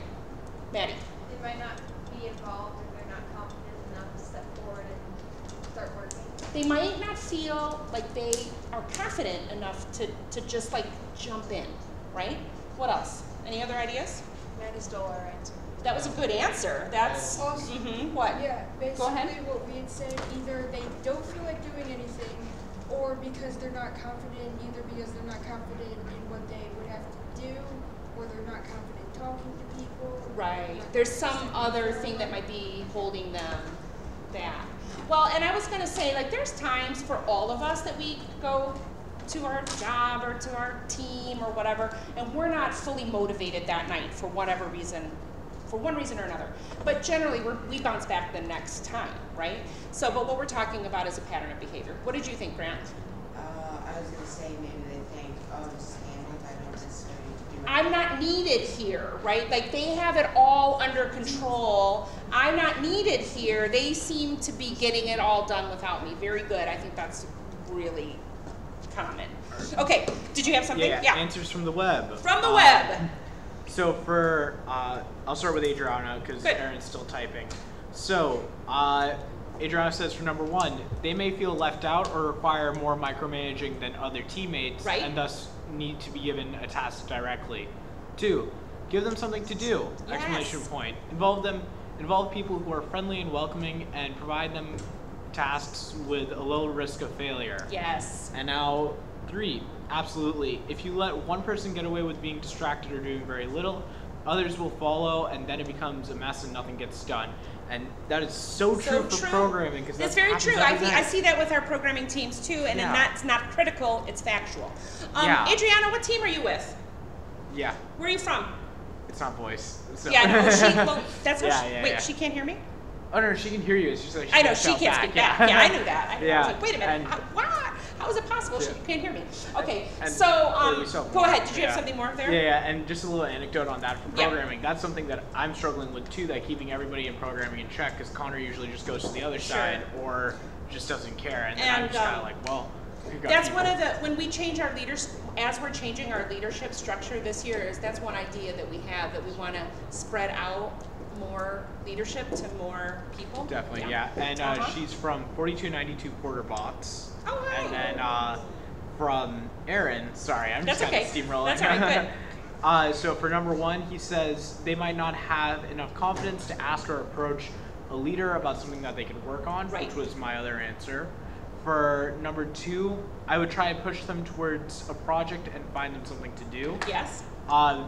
A: Maddie?
B: They might not be involved or they're not confident enough to step forward and start working.
A: They might not feel like they are confident enough to just like jump in, right? What else? Any other ideas?
B: Maddie stole our answer.
A: That was a good answer. That's, what?
H: Yeah,
A: Go ahead.
H: basically what we had said, either they don't feel like doing anything, or because they're not confident, either because they're not confident in what they would have to do, or they're not confident talking to people.
A: Right. There's some other thing that might be holding them back. Well, and I was going to say, like, there's times for all of us that we go to our job or to our team or whatever, and we're not fully motivated that night for whatever reason, for one reason or another. But generally, we bounce back the next time, right? So, but what we're talking about is a pattern of behavior. What did you think, Grant?
F: I was going to say maybe they think, oh, just handle it, I don't necessarily do it.
A: I'm not needed here, right? Like they have it all under control. I'm not needed here. They seem to be getting it all done without me. Very good. I think that's really common. Okay, did you have something?
G: Yeah. Answers from the web.
A: From the web.
G: So for, I'll start with Adriana because Aaron's still typing. So, Adriana says for number one, they may feel left out or require more micromanaging than other teammates and thus need to be given a task directly. 2, give them something to do, exclamation point. Involve people who are friendly and welcoming and provide them tasks with a low risk of failure.
A: Yes.
G: And now 3, absolutely. If you let one person get away with being distracted or doing very little, others will follow and then it becomes a mess and nothing gets done. And that is so true for programming. Because
A: it's very true. I see that with our programming teams too, and that's not critical, it's factual. Adriana, what team are you with?
G: Yeah.
A: Where are you from?
G: It's not voice. So.
A: Yeah, no, that's what wait, she can't hear me?
G: Oh no, she can hear you. It's just like
A: I know, she can't speak back. Yeah, I knew that. I was like, wait a minute, how is it possible she can't hear me? Okay, so go ahead. Did you have something more there?
G: Yeah, and just a little anecdote on that for programming. That's something that I'm struggling with too, that keeping everybody in programming in check, because Connor usually just goes to the other side or just doesn't care, and then I'm just kind of like, well.
A: That's one of the, when we change our leaders, as we're changing our leadership structure this year, that's one idea that we have, that we want to spread out more leadership to more people.
G: Definitely, yeah. And she's from 4292 Porter Box.
A: Oh, hi.
G: And then from Aaron, sorry, I'm just kind of steamrolling.
A: That's all right, good.
G: So for number one, he says they might not have enough confidence to ask or approach a leader about something that they can work on, which was my other answer. For number 2, I would try and push them towards a project and find them something to do.
A: Yes.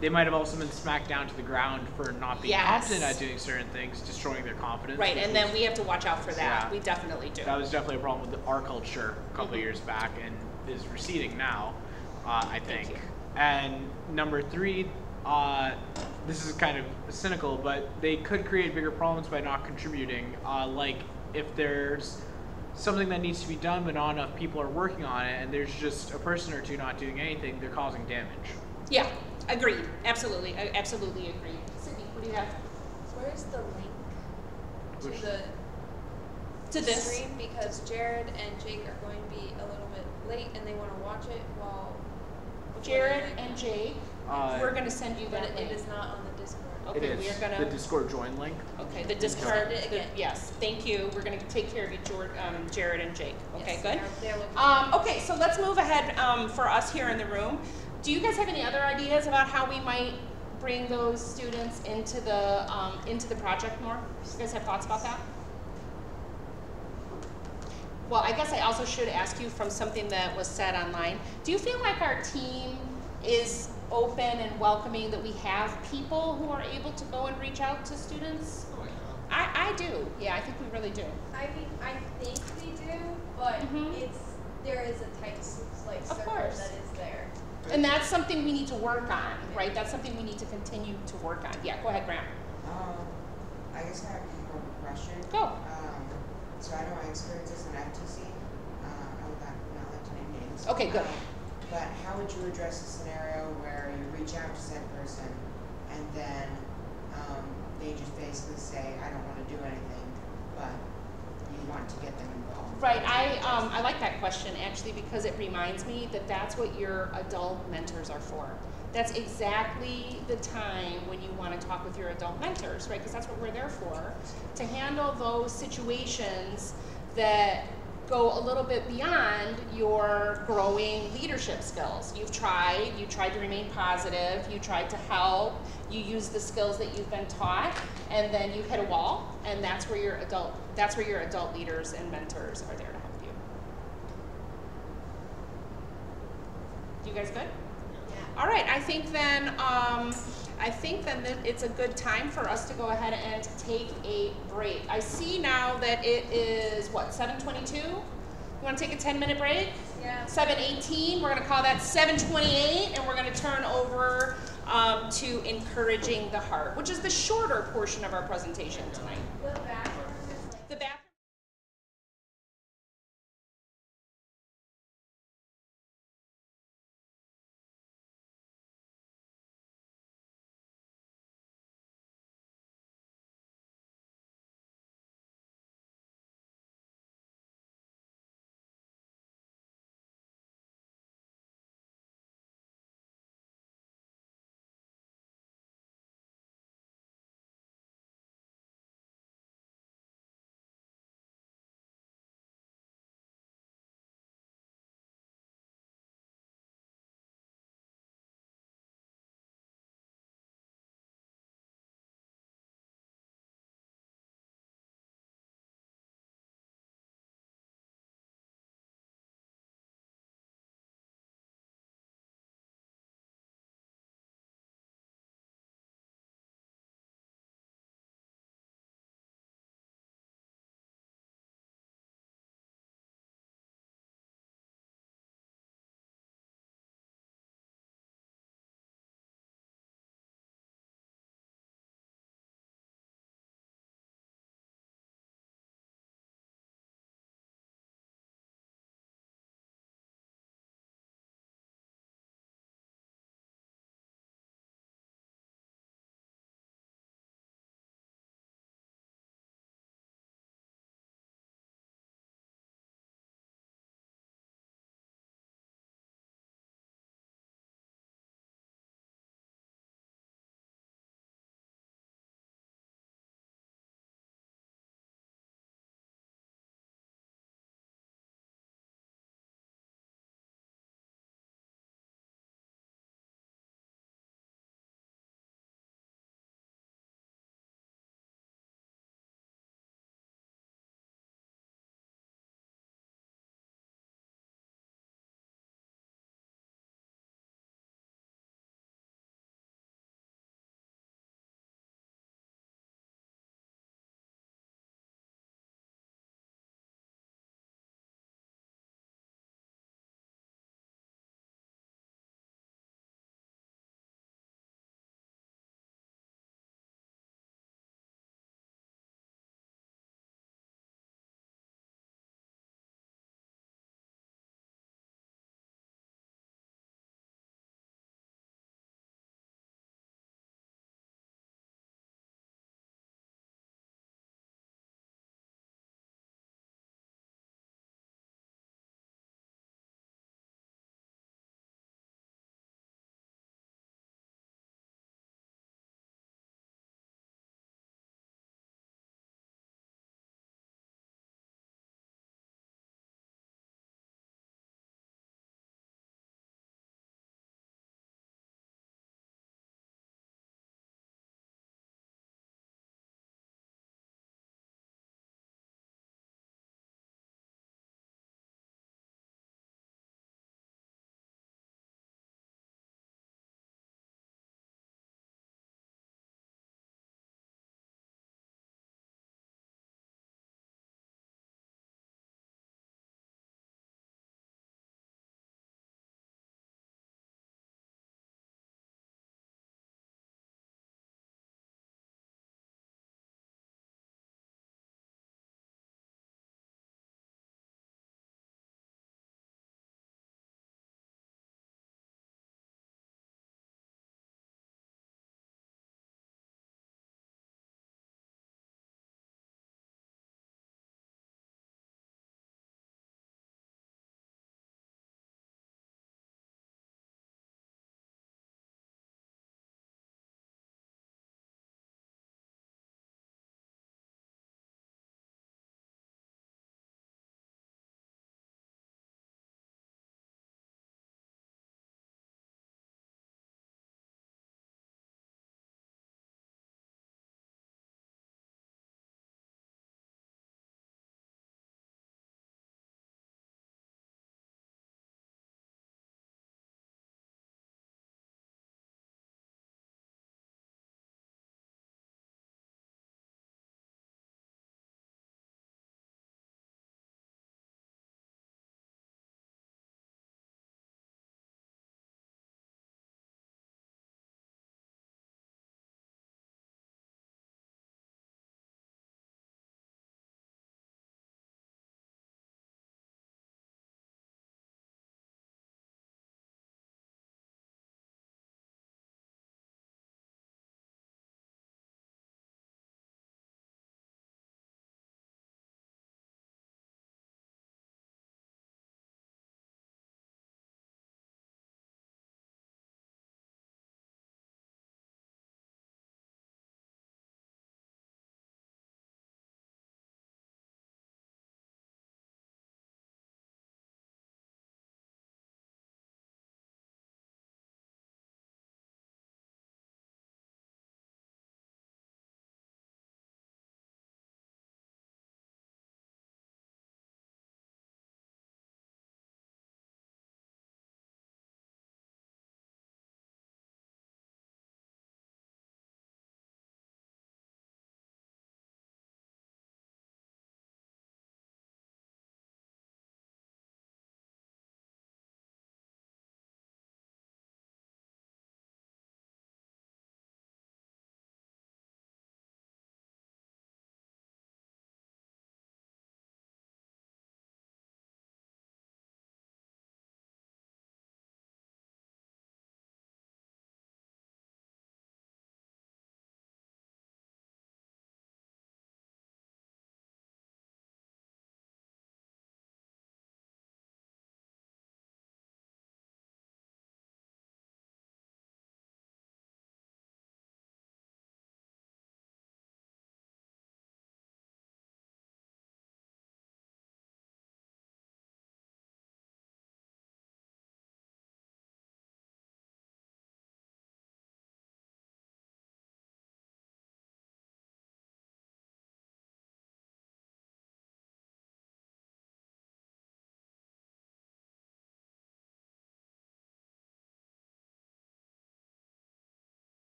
G: They might have also been smacked down to the ground for not being confident at doing certain things, destroying their confidence.
A: Right, and then we have to watch out for that. Yeah. We definitely do.
G: That was definitely a problem with our culture a couple of years back and is receding now, I think. And number 3, this is kind of cynical, but they could create bigger problems by not contributing. Like if there's something that needs to be done but not enough people are working on it and there's just a person or two not doing anything, they're causing damage.
A: Yeah, agreed. Absolutely. I absolutely agree. Sydney, what do you have?
B: Where's the link to
A: this
B: stream? Because Jared and Jake are going to be a little bit late and they want to watch it while
A: Jared and Jake, we're going to send you that
B: link.
A: link.
B: It is not on the Discord.
G: Okay, it is.
A: We are gonna,
G: the Discord join link.
A: Okay, the Discord. Yes, thank you. We're going to take care of you, Jared and Jake. Okay, good. Okay, so let's move ahead for us here in the room. Do you guys have any other ideas about how we might bring those students into the project more? You guys have thoughts about that? Well, I guess I also should ask you from something that was said online. Do you feel like our team is open and welcoming, that we have people who are able to go and reach out to students? I do. Yeah, I think we really do.
B: I mean, I think we do, but
A: Mhm.
B: there is a tight like
A: Of
B: circle
A: course.
B: that is there.
A: And that's something we need to work on, right? That's something we need to continue to work on. Yeah, go ahead, Graham.
F: I guess I have more of a question.
A: Go.
F: So I know my experiences in FTC. I would not like to name names.
A: Okay, good.
F: But how would you address a scenario where you reach out to said person and then they just basically say, I don't want to do anything, but you want to get them involved?
A: Right, I like that question actually, because it reminds me that that's what your adult mentors are for. That's exactly the time when you want to talk with your adult mentors, right? Because that's what we're there for, to handle those situations that go a little bit beyond your growing leadership skills. You tried to remain positive, you tried to help, you use the skills that you've been taught, and then you hit a wall, and that's where your adult leaders and mentors are there to help you. You guys good? Yeah. All right, I think then that it's a good time for us to go ahead and take a break. I see now that it is, what, 7:22? You want to take a 10-minute break?
B: Yeah.
A: 7:18, we're going to call that 7:28, and we're going to turn over to encouraging the heart, which is the shorter portion of our presentation tonight.
B: The bathroom
A: The bathroom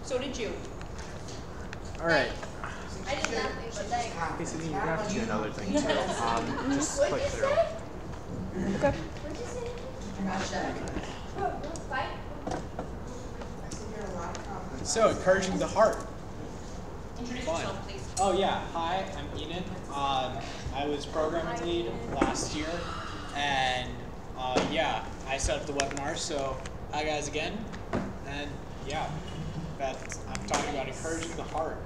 A: So did you.
G: All right.
B: I did nothing, but thanks.
J: Hey, Sydney, you're gonna have to do another thing too. Just click through.
C: Okay.
B: What'd you say? Fight?
F: I see there are a lot of compliments.
G: So encouraging the heart.
A: Introduce
G: Fine.
A: yourself, please.
G: Oh yeah, hi, I'm Enan. I was programming lead last year, and yeah, I set up the webinar. So hi guys again, and yeah, I'm talking about encouraging the heart.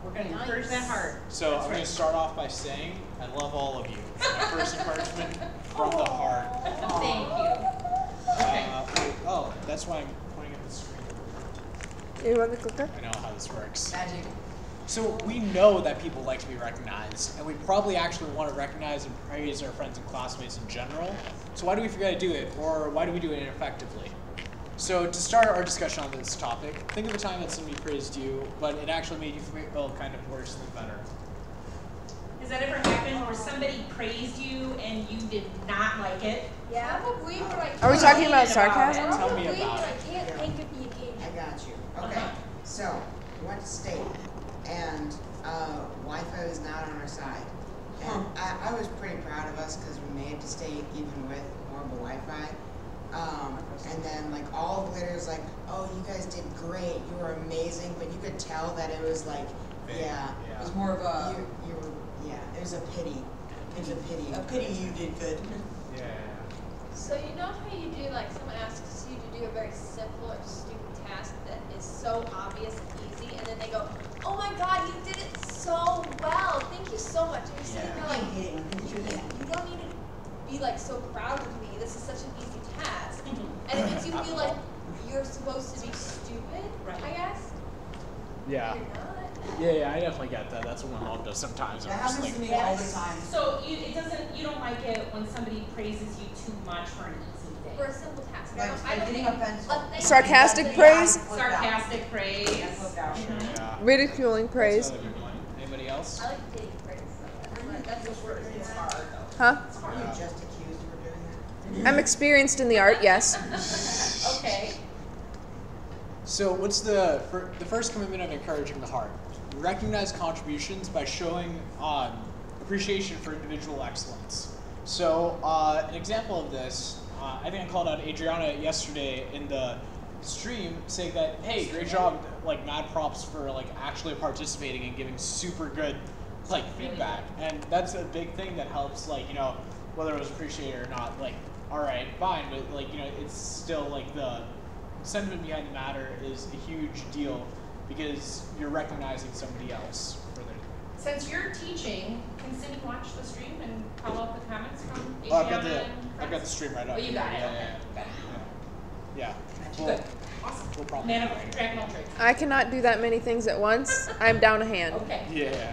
A: We're going to encourage that heart.
G: So
A: That's
G: I'm going
A: right.
G: to start off by saying I love all of you. My first encouragement from the heart.
A: Thank you.
G: Oh, that's why I'm pointing at the screen.
C: You want the clicker?
G: I know how this works.
D: Magic.
G: So we know that people like to be recognized, and we probably actually want to recognize and praise our friends and classmates in general. So why do we forget to do it, or why do we do it ineffectively? So to start our discussion on this topic, think of a time that somebody praised you, but it actually made you feel kind of worse than better.
A: Has that ever happened where somebody praised you and you did not like it?
B: Yeah.
H: Probably, but I
C: Are we
H: can't
C: talking about
H: think
C: sarcasm?
G: Tell me
H: Probably,
G: about
H: but I
G: it.
H: can't think of the occasion.
F: I got you. Okay. So, we went to state, and Wi-Fi was not on our side. And I was pretty proud of us because we made it to state even with horrible Wi-Fi. And then like all the leaders like, oh, you guys did great, you were amazing, but you could tell that it was like, yeah,
D: It was more of a,
F: you were, yeah, it was a pity. It was a pity.
D: a pity you did good.
G: Yeah.
B: So you know how you do, like someone asks you to do a very simple or stupid task that is so obvious and easy, and then they go, oh my god, you did it so well, thank you so much. And you're sitting there like, you don't need to be like so proud of me, this is such an easy task. And it makes you feel like you're supposed to be stupid, I guess.
G: Yeah.
B: You're not.
G: Yeah, I definitely get that. That's what my mom does sometimes.
D: That
G: I'm just
D: happens to
G: like,
D: me all the time.
A: So you don't like it when somebody praises you too much for an easy thing.
B: For a simple task.
D: Like,
B: I don't
D: getting
B: think
D: a pencil.
B: a thing-
C: Sarcastic praise?
A: Sarcastic praise.
G: yeah.
C: Ridiculing praise.
G: That's another good one. Anybody else?
B: I like dating praise. That's the word.
A: It's hard though.
C: Huh?
F: Are you just accused of doing that?
C: I'm experienced in the art, yes.
A: Okay.
G: So what's the first commitment of encouraging the heart? Recognize contributions by showing appreciation for individual excellence. So an example of this, I think I called out Adriana yesterday in the stream saying that, hey, great job, like mad props for like actually participating and giving super good like feedback. And that's a big thing that helps, like, you know, whether it was appreciated or not, like, all right, fine, but like, you know, it's still like the sentiment behind the matter is a huge deal because you're recognizing somebody else for their.
A: Since you're teaching, can Cindy watch the stream and call out the comments from
G: Oh, I've got
A: Adriana
G: the
A: and
G: I've got the
A: friends?
G: stream right up.
A: Oh, you got it.
G: Yeah,
A: Okay.
G: yeah,
A: Got it.
G: yeah. Yeah.
A: Good. Awesome.
G: We'll probably.
A: Man of Dragon all trades.
C: I cannot do that many things at once. I'm down a hand.
A: Okay.
G: Yeah.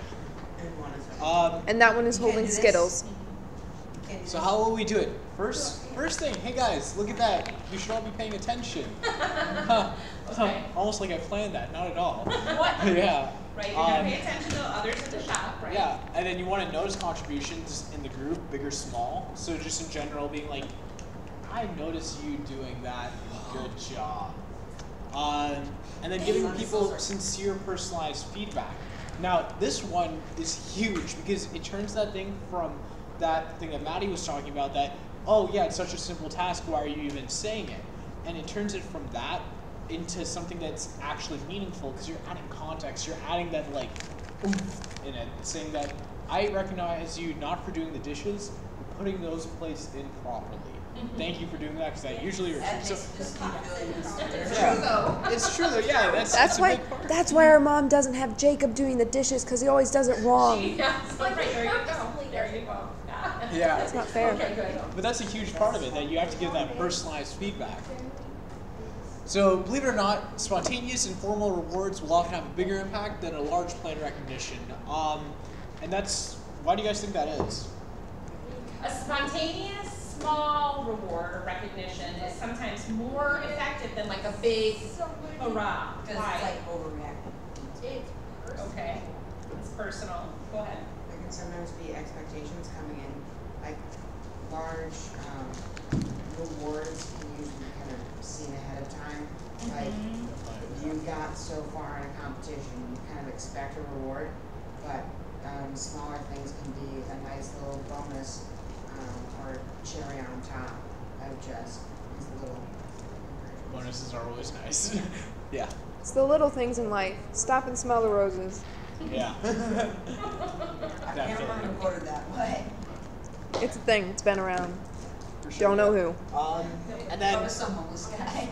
F: And one is
C: And that one is
D: You can't
C: holding
D: do this.
C: Skittles.
D: You can't do
G: So
D: this.
G: how will we do it? First thing, hey guys, look at that. You should all be paying attention. Huh.
A: Okay.
G: Almost like I planned that, not at all.
A: What?
G: Yeah.
A: Right, you're gonna pay attention to others in the shop, right?
G: Yeah, and then you want to notice contributions in the group, big or small. So just in general, being like, I notice you doing that. Good job. And then giving people sincere, personalized feedback. Now, this one is huge because it turns that thing from that thing that Maddie was talking about that, oh yeah, it's such a simple task, why are you even saying it? And it turns it from that into something that's actually meaningful because you're adding context, you're adding that like oomph in it, saying that I recognize you not for doing the dishes, but putting those plates in properly. Thank you for doing that because I usually
D: That
G: so,
D: makes just keep feeling
A: It's true though.
G: it's true though, yeah, that's a
C: Why.
G: big part.
C: That's why our mom doesn't have Jacob doing the dishes because he always does it wrong.
A: Yeah, so
B: Like,
A: right, there you go.
B: purposely
A: There you go. Yeah.
G: Yeah.
C: It's not fair.
A: Okay, good.
G: But that's a huge part of it, that you have to give that personalized feedback. So, believe it or not, spontaneous and formal rewards will often have a bigger impact than a large planned recognition. And that's, why do you guys think that is?
A: A spontaneous small reward or recognition is sometimes more effective than like a big hurrah.
D: Because
A: Why?
D: it's like overreacting.
B: It's personal.
A: Okay, it's personal. Go ahead.
F: There can sometimes be expectations coming in, like large rewards can usually be kind of seen ahead of time. Like, if you got so far in a competition, you kind of expect a reward, but smaller things can be a nice little bonus or cherry on top of just these little
J: Bonuses are always nice. Yeah.
C: It's the little things in life. Stop and smell the roses.
J: Yeah.
D: I can't
J: Definitely.
D: remember the word that way.
C: It's a thing. It's been around.
J: For sure.
C: Don't know who.
J: And
D: That
J: then,
D: was some homeless guy.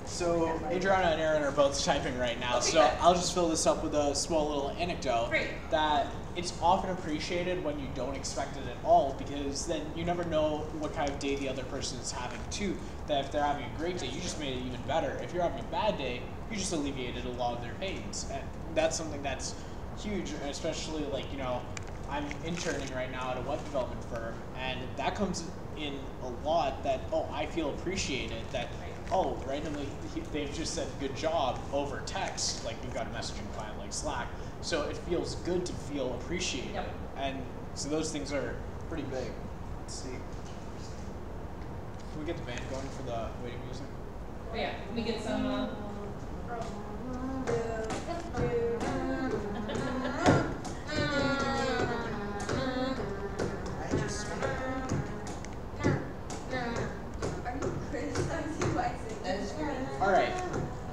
J: so Adriana and Aaron are both typing right now,
A: Okay,
J: so
A: good.
J: I'll just fill this up with a small little anecdote.
A: Great.
J: That it's often appreciated when you don't expect it at all, because then you never know what kind of day the other person is having too. That if they're having a great day, you just made it even better. If you're having a bad day, you just alleviated a lot of their pains. And that's something that's huge, especially like, you know, I'm interning right now at a web development firm, and that comes in a lot that, oh, I feel appreciated, that, oh, randomly they've just said good job over text, like we've got a messaging client like Slack. So it feels good to feel appreciated.
A: Yep.
J: And so those things are pretty big. Let's see. Can we get the band going for the waiting music?
A: Oh, yeah, can we get some,
F: I just
B: Are you criticizing my singing?
D: That is great.
J: All right,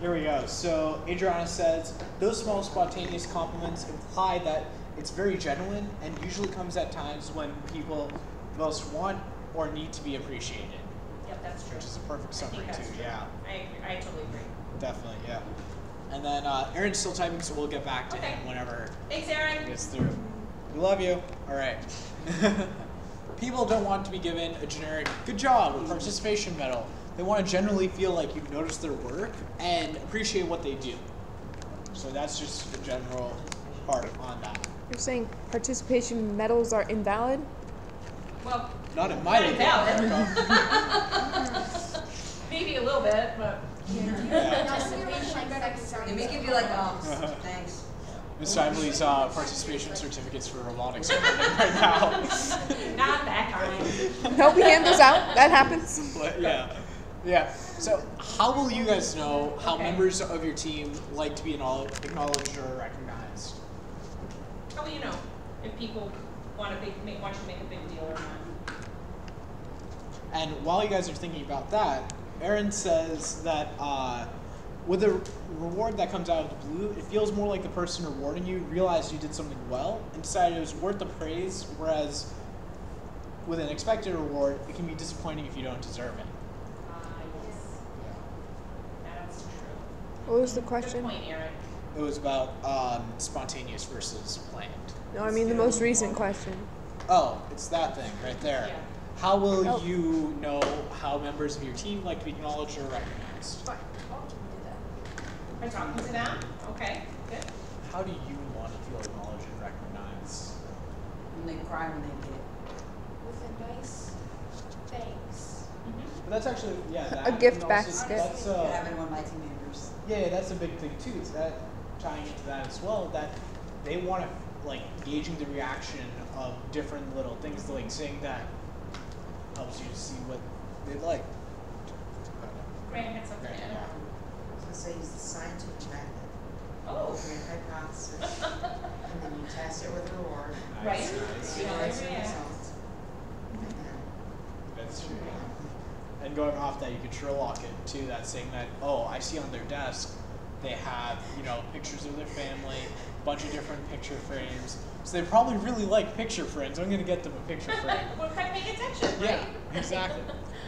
J: here we go. So Adriana says, those small spontaneous compliments imply that it's very genuine and usually comes at times when people most want or need to be appreciated,
A: yep, that's true.
J: which is a perfect
A: I
J: summary
A: think that's
J: too.
A: true.
J: Yeah,
A: I agree, I totally agree.
J: definitely, yeah. And then Aaron's still typing, so we'll get back to
A: Okay.
J: him whenever
A: Thanks,
J: he
A: Aaron.
J: gets through. We love you. All right. People don't want to be given a generic good job or participation medal. They want to generally feel like you've noticed their work and appreciate what they do. So that's just the general part on that.
C: You're saying participation medals are invalid?
A: Well,
J: Not in my
A: not
J: legal
A: invalid. Maybe a little bit, but.
J: Yeah.
D: Let me give you like, thanks.
J: Miss Timely's participation certificates for robotics are running right now.
A: Not that kind.
C: Help me hand those out. That happens.
J: But, yeah. Yeah. So how will you guys know how
A: Okay.
J: members of your team like to be acknowledged or recognized?
A: How will you know if people want you to make a big deal or not?
J: And while you guys are thinking about that, Aaron says that with a reward that comes out of the blue, it feels more like the person rewarding you realized you did something well and decided it was worth the praise, whereas with an expected reward, it can be disappointing if you don't deserve it.
A: Yes. That's true.
C: What was the
A: Good
C: question?
A: point, Aaron.
J: It was about spontaneous versus planned.
C: No, I mean the most recent question.
J: Oh, it's that thing right there.
A: Yeah.
J: How will
C: Oh.
J: you know how members of your team like to be acknowledged or recognized?
A: By talking to them? Okay, good.
J: How do you want to feel acknowledged and recognized?
D: When they cry when they get it.
H: With a nice thanks.
J: But that's actually, yeah, that.
C: A gift
J: and also-
C: basket.
J: That's,
D: I have it with my team members.
J: yeah, that's a big thing too, is that tying into that as well, that they want to, like, gauging the reaction of different little things, like saying that helps you to see what they like.
A: Graham had something to
J: Right,
A: add.
J: yeah.
F: I was gonna say use the scientific method.
A: Oh.
F: Create a hypothesis, and then you test it with a reward.
A: Right.
J: Nice.
F: See
A: Yeah,
F: what the
A: yeah.
F: results. And then,
J: That's true. And going off that, you could Sherlock it too. That saying that, oh, I see on their desk, they have, you know, pictures of their family, a bunch of different picture frames. So they probably really like picture frames. I'm gonna get them a picture frame.
A: We're kind of paying attention, right?
J: Yeah, exactly.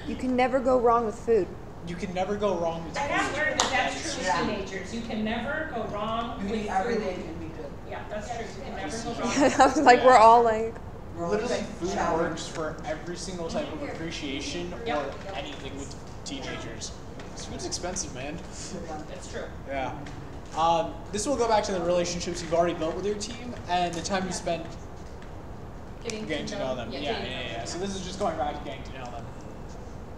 C: You can never go wrong with food.
J: You can never go wrong with
A: I have
J: food.
A: learned that that's true with
D: Yeah.
A: teenagers. You can never go wrong
D: You
A: with
D: can,
A: food.
D: everything can be good.
A: Yeah, that's true. You can never go wrong.
C: I was like, we're all like,
J: Literally, food
D: Shower.
J: works for every single type of appreciation or
A: Yep.
J: anything with teenagers. Food's expensive, man.
A: That's true.
J: Yeah. This will go back to the relationships you've already built with your team and the time you spent getting to know them. Yeah. So this is just going back to getting to know them.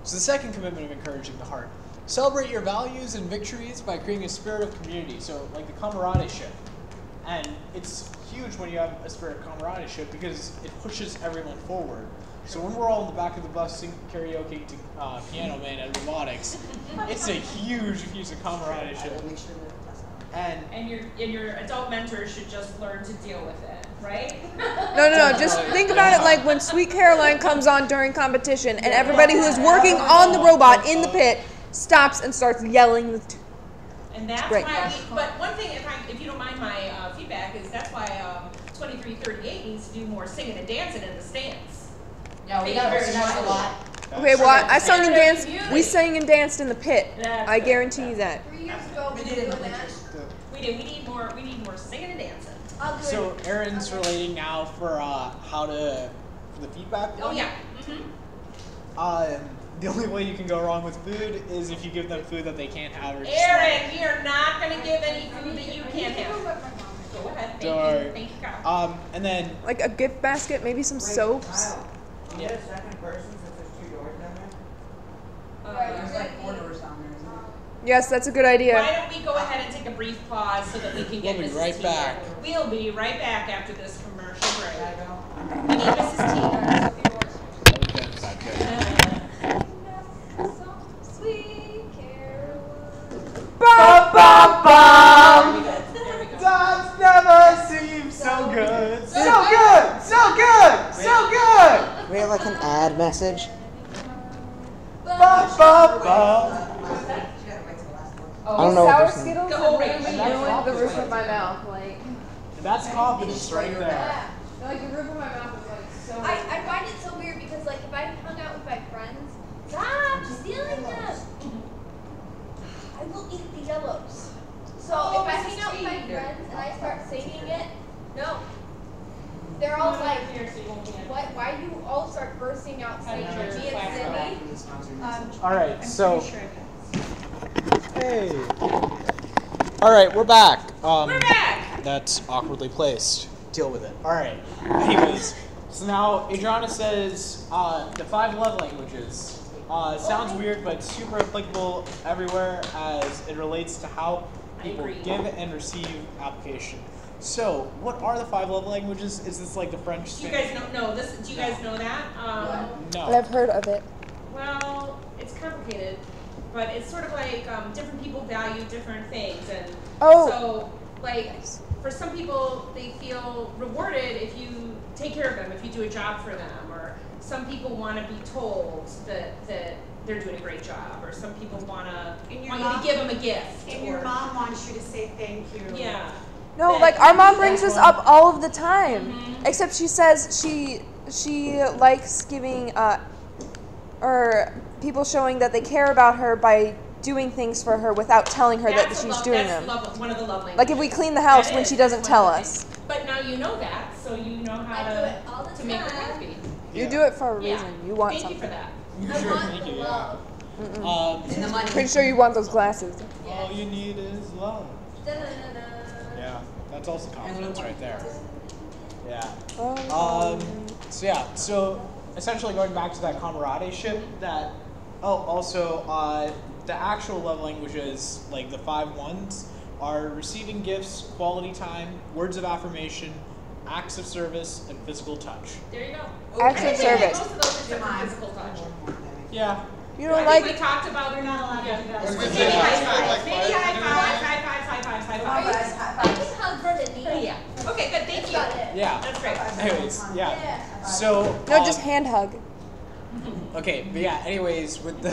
J: So the second commitment of encouraging the heart. Celebrate your values and victories by creating a spirit of community. So like the camaraderie. And it's huge when you have a spirit of camaraderie because it pushes everyone forward. So when we're all in the back of the bus singing karaoke to Piano Man and robotics, it's a huge piece of camaraderie.
D: Make sure that that's not.
A: And your adult mentors should just learn to deal with it, right?
C: No. Just think about it like when Sweet Caroline comes on during competition, and everybody who is working on the robot in the pit stops and starts yelling.
A: And that's
C: Great.
A: why. But one thing, if you don't mind my feedback, is that's why 2338 needs to do more singing and dancing in the stands.
D: Yeah, we got very nice a lot.
C: Okay, well, I sung and danced. We sang and danced in the pit.
A: That's
C: I
A: good.
C: guarantee you that.
B: 3 years ago,
D: We
B: we
D: did it in the
B: doing that.
D: winters.
A: We do. We need more singing and dancing.
B: I'll do
J: So
B: it.
J: Erin's relating now for for the feedback.
A: Oh
J: one.
A: yeah.
J: The only way you can go wrong with food is if you give them food that they can't have. Or just
A: Erin, we are not going to give any food that you can't have. Go ahead.
J: Darn.
A: Thank you, Kyle.
J: And then
C: Like a gift basket, maybe some soaps.
F: Kyle, can you get a second person since there's 2 doors down there?
D: There's like 4 doors down there, isn't there?
C: Yes, that's a good
A: Why
C: idea.
A: don't we go ahead and take a brief pause so that we can get
J: We'll be
A: Mrs.
J: right
A: T.
J: back.
A: We'll be right back after this commercial break.
F: Gotta go.
A: We need Mrs. T.
B: Sweet Caroline.
A: There we go.
J: Dogs never seem so good. So good! So good! So good!
F: We have like an ad message.
J: Ba, ba, ba.
D: You gotta wait till the last one.
F: I don't know what
C: Sour
F: this is.
C: Skittles
A: Go
C: have
A: right.
C: really ruined the roof of my mouth. Like,
J: That's confidence right there.
B: Yeah.
C: like the roof of my mouth is like so.
B: I find it so weird because like if I hung out with my friends, stop stealing them. I will eat the yellows. So if I hang out with my friends and I start singing it, no. They're all like, what? Why do you all start bursting out singing me and Simi?
J: Alright, so. Hey. Alright, we're back.
A: We're back.
J: That's awkwardly placed. Deal with it. Alright. Anyways, so now Adriana says the 5 love languages. Sounds weird, but super applicable everywhere as it relates to how people
A: agree.
J: give and receive application. So, what are the 5 love languages? Is this like the French
A: Do you
J: thing?
A: guys know this? Do you guys know that?
J: No.
C: I've heard of it.
A: Well, it's complicated, but it's sort of like different people value different things, and so like for some people they feel rewarded if you take care of them, if you do a job for them, or some people want to be told that they're doing a great job, or some people want you to give them a gift.
K: And your
A: or-
K: mom wants you to say thank you.
A: Yeah.
C: No,
A: That-
C: like our mom brings this up all of the time.
A: Mhm.
C: Except she says she likes giving or people showing that they care about her by doing things for her without telling her that
A: That's a
C: she's
A: love-
C: doing
A: that's
C: them.
A: one of the love languages.
C: Like if we clean the house
A: That
C: when
A: is.
C: she doesn't
A: That's
C: tell
A: one of the
C: us.
A: things. But now you know that, so you know how
B: I do it all the
A: to make her
B: time.
A: happy.
C: You do it for a
A: Yeah.
C: reason. You want
A: Thank
C: something.
A: you for that.
B: I want
J: Thank
B: the
J: you,
B: love.
D: And the money.
C: Pretty sure you want those glasses.
J: All you need is love.
B: Da-da-da-da.
J: Yeah, that's also confidence right there. Yeah.
C: Oh,
J: So yeah, so essentially going back to that camaraderie that, also the actual love languages, like the 5 ones, are receiving gifts, quality time, words of affirmation, acts of service, and physical touch.
A: There you go.
C: Acts
A: I
C: of
A: think
C: service.
A: Most of those are different physical touch.
J: Yeah.
C: You
A: I
C: don't
A: think we
C: like.
A: talked about they're not allowed to do that.
E: I was gonna
A: Maybe
E: say,
A: high
E: like
A: five.
E: five,
A: Maybe
E: do
A: high
E: that.
A: five.
B: I can hug for the knee.
A: Yeah. Okay, good. Thank
B: That's
A: you.
B: about it.
J: Yeah.
A: That's great.
J: Anyways, yeah.
B: Yeah.
J: So
C: No, just hand hug.
J: Okay, but yeah. Anyways, with the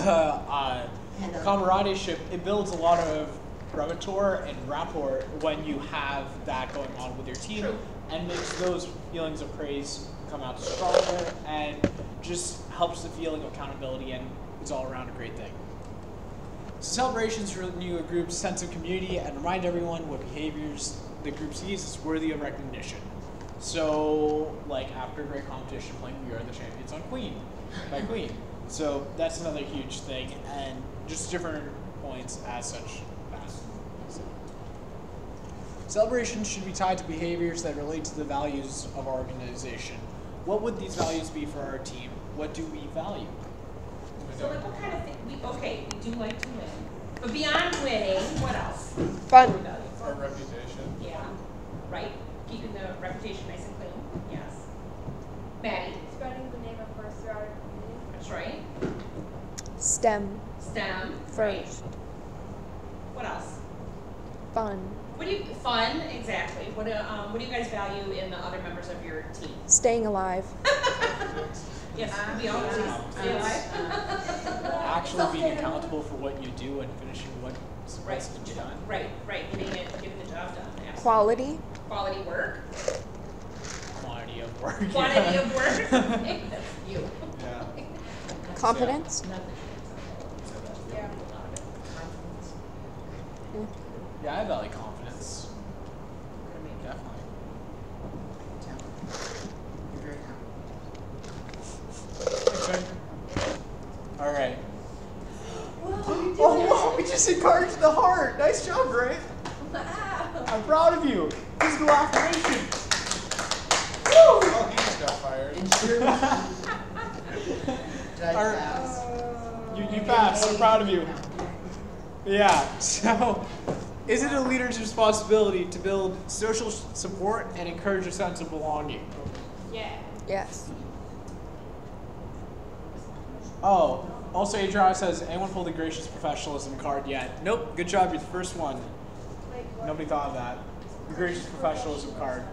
J: camaraderie, it builds a lot of repertoire and rapport when you have that going on with your team,
A: True.
J: and makes those feelings of praise come out stronger, and just helps the feeling of accountability, and it's all around a great thing. Celebrations renew a group's sense of community and remind everyone what behaviors the group sees as worthy of recognition. So, like after a great competition, playing "We Are the Champions" on Queen by Queen. So that's another huge thing, and just different points as such. So. Celebrations should be tied to behaviors that relate to the values of our organization. What would these values be for our team? What do we value?
A: So like what kind of thing? We do like to win. But beyond winning, what else?
C: Fun.
E: Our reputation.
A: Yeah. Right? Keeping the reputation nice and clean. Yes. Maddie.
B: Spreading the name of First
A: right?
C: STEM.
A: STEM,
C: First.
A: right? What else?
C: Fun.
A: What do you, fun, exactly. What do you guys value in the other members of your team?
C: Staying alive.
A: Yes, we all stay alive.
J: Actually being accountable for what you do and finishing what's supposed to be done.
A: Right, getting the job done. Absolutely.
C: Quality.
A: Quality work.
J: Quantity of work.
A: Quantity of work. Hey, that's you.
J: Yeah.
C: Competence.
H: Yeah.
J: Yeah, I value confidence. Definitely.
F: You're very confident.
J: All right. Oh, we just encouraged the heart. Nice job, Ray. I'm proud of you. Physical affirmation.
E: Oh, he just got fired.
J: You passed. I'm proud of you. Yeah. So, is it a leader's responsibility to build social support and encourage a sense of belonging?
A: Yeah.
C: Yes.
J: Oh, also Adriana says, anyone pulled the gracious professionalism card yet? Nope. Good job. You're the first one. Nobody thought of that. The gracious professionalism card.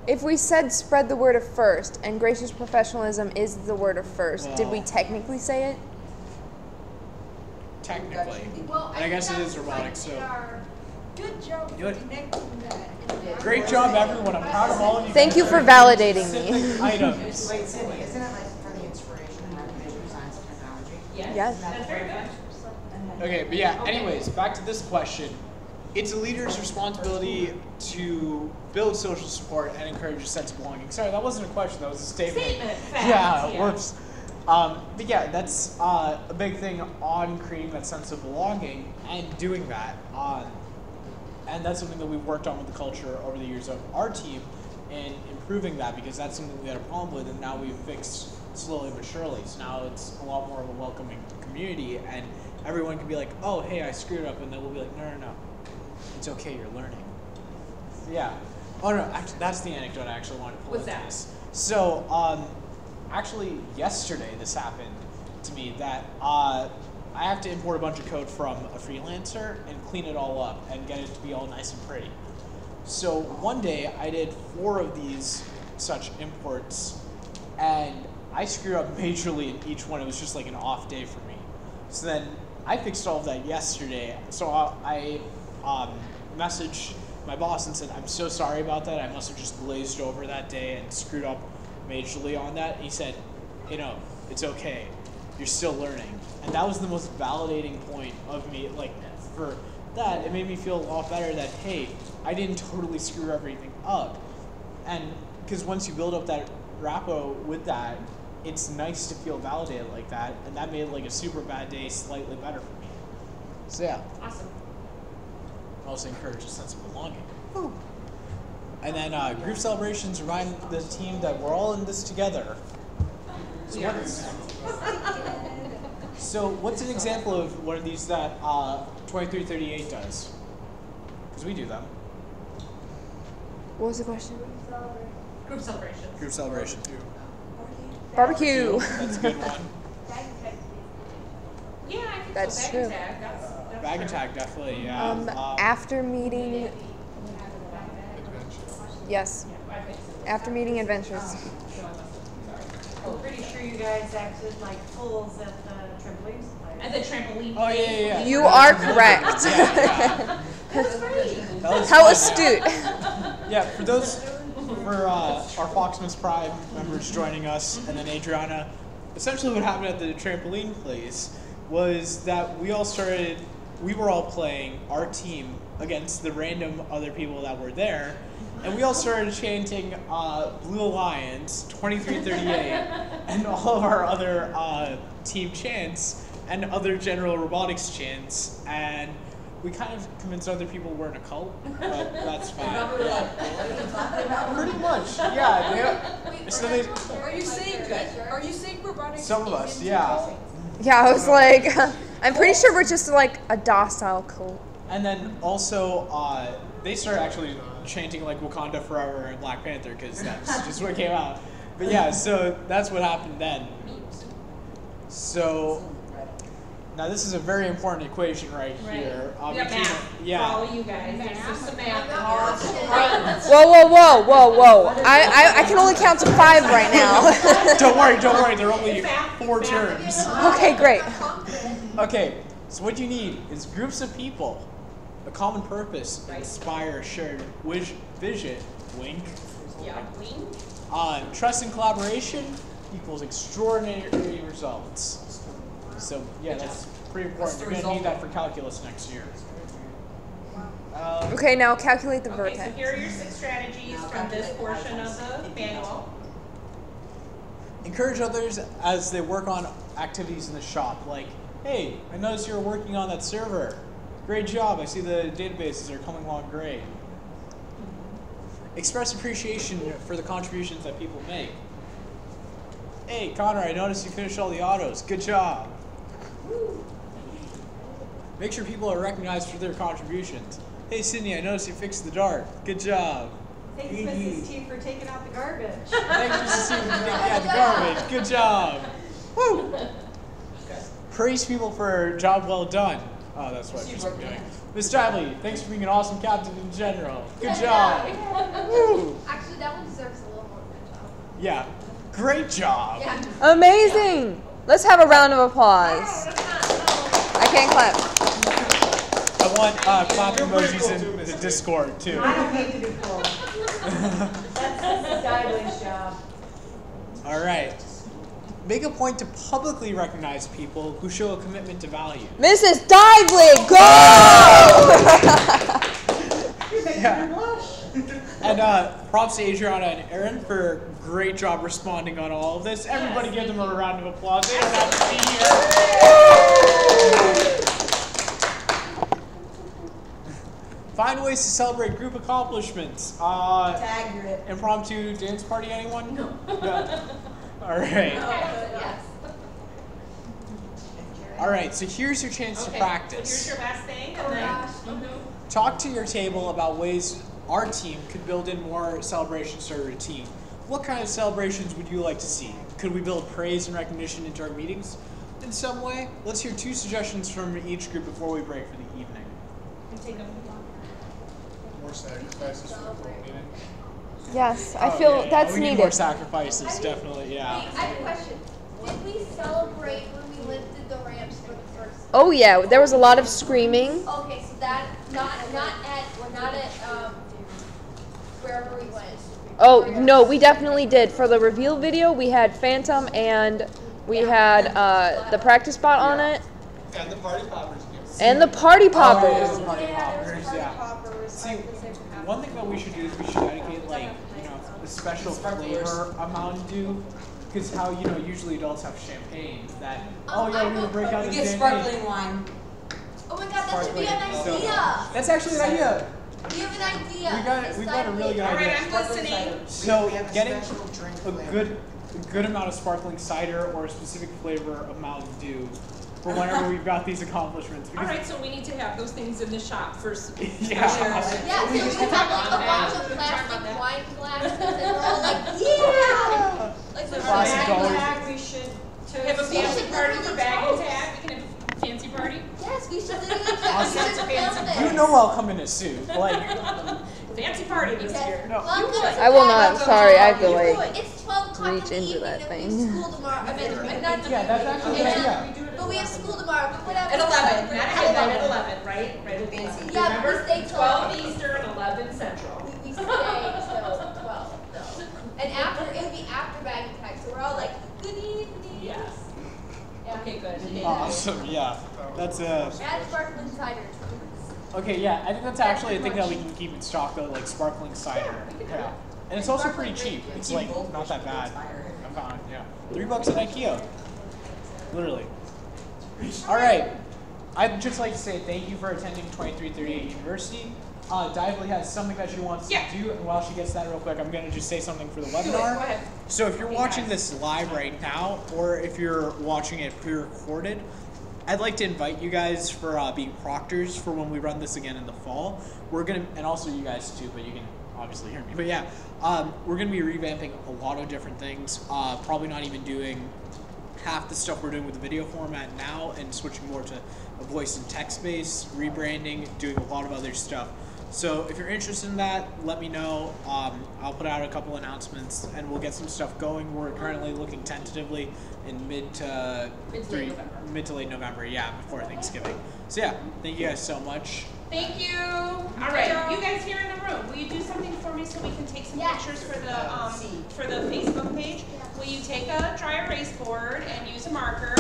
C: If we said spread the word of first, and gracious professionalism is the word of first, did we
J: Well.
C: technically say it?
J: Technically.
B: Well,
J: And I guess it
B: think
J: is
B: that was,
J: robotics,
B: like,
J: so.
B: our-
H: Good job for
J: Good.
H: connecting that.
J: Great job, everyone. I'm proud of all of you.
C: Thank you for validating me.
J: Specific items.
F: Wait, Cindy, isn't it like for the inspiration and recognition of science and technology?
A: Yes.
C: Yes.
A: That's very good.
J: Okay, but yeah, anyways, back to this question. It's a leader's responsibility to build social support and encourage a sense of belonging. Sorry, that wasn't a question, that was a statement.
A: Statement, facts,
J: Yeah,
A: yeah.
J: whoops. But yeah, that's a big thing on creating that sense of belonging and doing that. And that's something that we've worked on with the culture over the years of our team and improving that, because that's something we had a problem with and now we've fixed slowly but surely. So now it's a lot more of a welcoming community and everyone can be like, oh, hey, I screwed up, and then we'll be like, no. It's okay, you're learning. Yeah. Oh no, actually, that's the anecdote I actually wanted to pull
A: What's
J: into
A: that?
J: this. So, actually, yesterday this happened to me that I have to import a bunch of code from a freelancer and clean it all up and get it to be all nice and pretty. So one day I did 4 of these such imports and I screwed up majorly in each one. It was just like an off day for me. So then I fixed all of that yesterday. So I messaged my boss and said, I'm so sorry about that. I must have just glazed over that day and screwed up majorly on that. And he said, it's okay. You're still learning. And that was the most validating point of me, like, for that. It made me feel a lot better that, hey, I didn't totally screw everything up. And because once you build up that rapport with that, it's nice to feel validated like that. And that made like a super bad day slightly better for me. So yeah.
A: Awesome.
J: Also encourage a sense of belonging. Woo. And then group celebrations remind the team that we're all in this together. So what's an example of one of these that 2338 does? Because we do them.
C: What was the question?
A: Group celebration.
J: Group celebration.
C: Barbecue.
J: That's a good one.
A: Yeah, I think
C: That's
A: so.
C: true.
A: Bag and tag. That's
J: Bag
A: true.
J: and tag, definitely, yeah.
C: After meeting,
E: Adventure.
C: yes.
A: I think so.
C: After meeting adventures.
K: I'm pretty sure you guys acted like fools at the trampoline supplier.
A: At the trampoline.
J: Oh, yeah.
C: You are correct.
J: Yeah.
A: That's great.
J: That was
C: How
J: fun.
C: astute.
J: Yeah, for our Foxmas Pride members joining us, and then Adriana, essentially what happened at the trampoline place was that we were all playing our team against the random other people that were there, and we all started chanting Blue Alliance, 2338, and all of our other team chants, and other general robotics chants, and we kind of convinced other people we're in a cult, but that's fine. Pretty much, yeah.
H: Are you saying robotics?
J: Some of us,
H: isn't
J: yeah.
H: cult?
C: Yeah, I was like, I'm pretty sure we're just like a docile cult.
J: And then also, they started actually chanting like Wakanda Forever and Black Panther because that's just what came out. But yeah, so that's what happened then. So now this is a very important equation right here.
A: We got math for all of you guys. There's just some math.
C: Whoa. I can only count to 5 right now.
J: Don't worry. There are only 4 terms.
C: Okay, great.
J: Okay, so what you need is groups of people, a common purpose, inspire a shared vision, wink.
A: Yeah, wink.
J: Trust and collaboration equals extraordinary results. So yeah, that's pretty important. You're gonna need that for calculus next year.
C: Okay, now calculate the
A: Okay,
C: vertex.
A: so here are your 6 strategies from this portion of the manual.
J: Encourage others as they work on activities in the shop. Like, hey, I noticed you were working on that server. Great job. I see the databases are coming along great. Express appreciation for the contributions that people make. Hey, Connor, I noticed you finished all the autos. Good job. Make sure people are recognized for their contributions. Hey, Sydney, I noticed you fixed the dart. Good job.
K: Thanks, Mrs. T, for taking out the garbage.
J: Thanks, Mrs. T, for taking out the garbage. Good job. Woo! Praise people for a job well done. Oh, that's what I was doing. Miss Dively, thanks for being an awesome captain in general. Good job. Woo!
B: Actually, that one deserves a little more good job.
J: Yeah. Great job.
B: Yeah.
C: Amazing. Let's have a round of applause. I can't clap.
J: I want clap emojis in the Discord too.
K: I don't need to do cool. That's Mrs. Dively's job.
J: All right. Make a point to publicly recognize people who show a commitment to value.
C: Mrs. Dively, go!
K: You're making
J: Yeah.
K: her blush.
J: And props to Adriana and Aaron for a great job responding on all of this. Everybody give them a round of applause. They don't have to be here. Find ways to celebrate group accomplishments.
D: Tag group.
J: Impromptu dance party, anyone? No. All right.
B: Yes.
J: All right, so here's your chance to practice.
A: So here's your last thing, and
B: Oh
A: then
B: gosh.
J: Talk to your table about ways our team could build in more celebrations to our routine. What kind of celebrations would you like to see? Could we build praise and recognition into our meetings in some way? Let's hear 2 suggestions from each group before we break for the evening.
E: More sacrifices for the whole meeting.
C: Yes, I feel that's
J: we need
C: needed.
J: more sacrifices, definitely, yeah.
B: Wait, I have a question. Did we celebrate when we lifted the ramps for the first time?
C: Oh yeah, there was a lot of screaming.
B: Okay, so that not at wherever we went.
C: Oh no, we definitely did. For the reveal video, we had Phantom and we had the practice bot on it.
E: And the party poppers.
C: And the party poppers.
J: The party poppers, yeah.
B: Poppers.
J: See, one thing that we should do is we should dedicate, like, you know, a special flavor of Mountain Dew. Because how, you know, usually adults have champagne that, oh yeah, we're going to break out
D: We
J: the
D: get
J: champagne.
D: sparkling wine.
B: Oh my god, that should be an
J: Sparkling
B: idea.
J: That's actually an idea.
B: We have an idea.
J: We've got a really good
A: all right,
J: idea.
A: I'm listening.
J: So
F: We have a
J: getting
F: special drink
J: a
F: flavor.
J: good amount of sparkling cider or a specific flavor of Mountain Dew for whenever we've got these accomplishments.
A: All
J: Because
A: right, so we need to have those things in the shop first.
J: Yeah.
B: Yeah, so we have like a bunch of plastic wine glasses and we're all like, yeah! Like the
J: Plastic
B: bag
J: always-
B: glass.
K: We should
A: Have a fancy party for bag and tag. We can have a fancy party.
B: Yes, we should literally
J: Awesome.
B: we should film this.
J: you know I'll come in a suit. Like,
A: Fancy party this year.
J: no.
C: I will not. Sorry, I have to like.
B: It's 12 o'clock
C: reach
B: in the
C: into that
B: evening and we
C: thing.
B: have school tomorrow. I mean, not
J: Yeah, that's actually
B: yeah.
J: yeah.
B: But we have school tomorrow, but whatever.
A: At 11, not at midnight, at 11, right? Right at 11.
B: Yeah, but we
A: Remember?
B: stay till
A: 12 Eastern, 11 Central.
B: We stay till 12 though. And after, it would be after bag and tag, so we're all like, good evening.
A: Yes. Okay, good.
J: Awesome. Yeah. That's
B: Add sparkling cider.
J: Okay, yeah, I think that's actually a thing that we can keep in stock though, like sparkling cider. Yeah. And it's also pretty cheap. It's like not that bad. I found, yeah. $3 at IKEA. Literally. Alright. I'd just like to say thank you for attending 2338 University. Dively has something that she wants to do, and while she gets that real quick, I'm gonna just say something for the webinar.
A: Go ahead.
J: So if you're watching this live right now, or if you're watching it pre-recorded, I'd like to invite you guys for being proctors for when we run this again in the fall. We're gonna, and also you guys too, but you can obviously hear me. But yeah, we're gonna be revamping a lot of different things. Probably not even doing half the stuff we're doing with the video format now and switching more to a voice and text base, rebranding, doing a lot of other stuff. So if you're interested in that, let me know. I'll put out a couple announcements and we'll get some stuff going. We're currently looking tentatively in mid to late November, yeah, before Thanksgiving. So yeah, thank you guys so much.
A: Thank you. All right, you guys here in the room, will you do something for me so we can take some pictures for the Facebook page? Will you take a dry erase board and use a marker?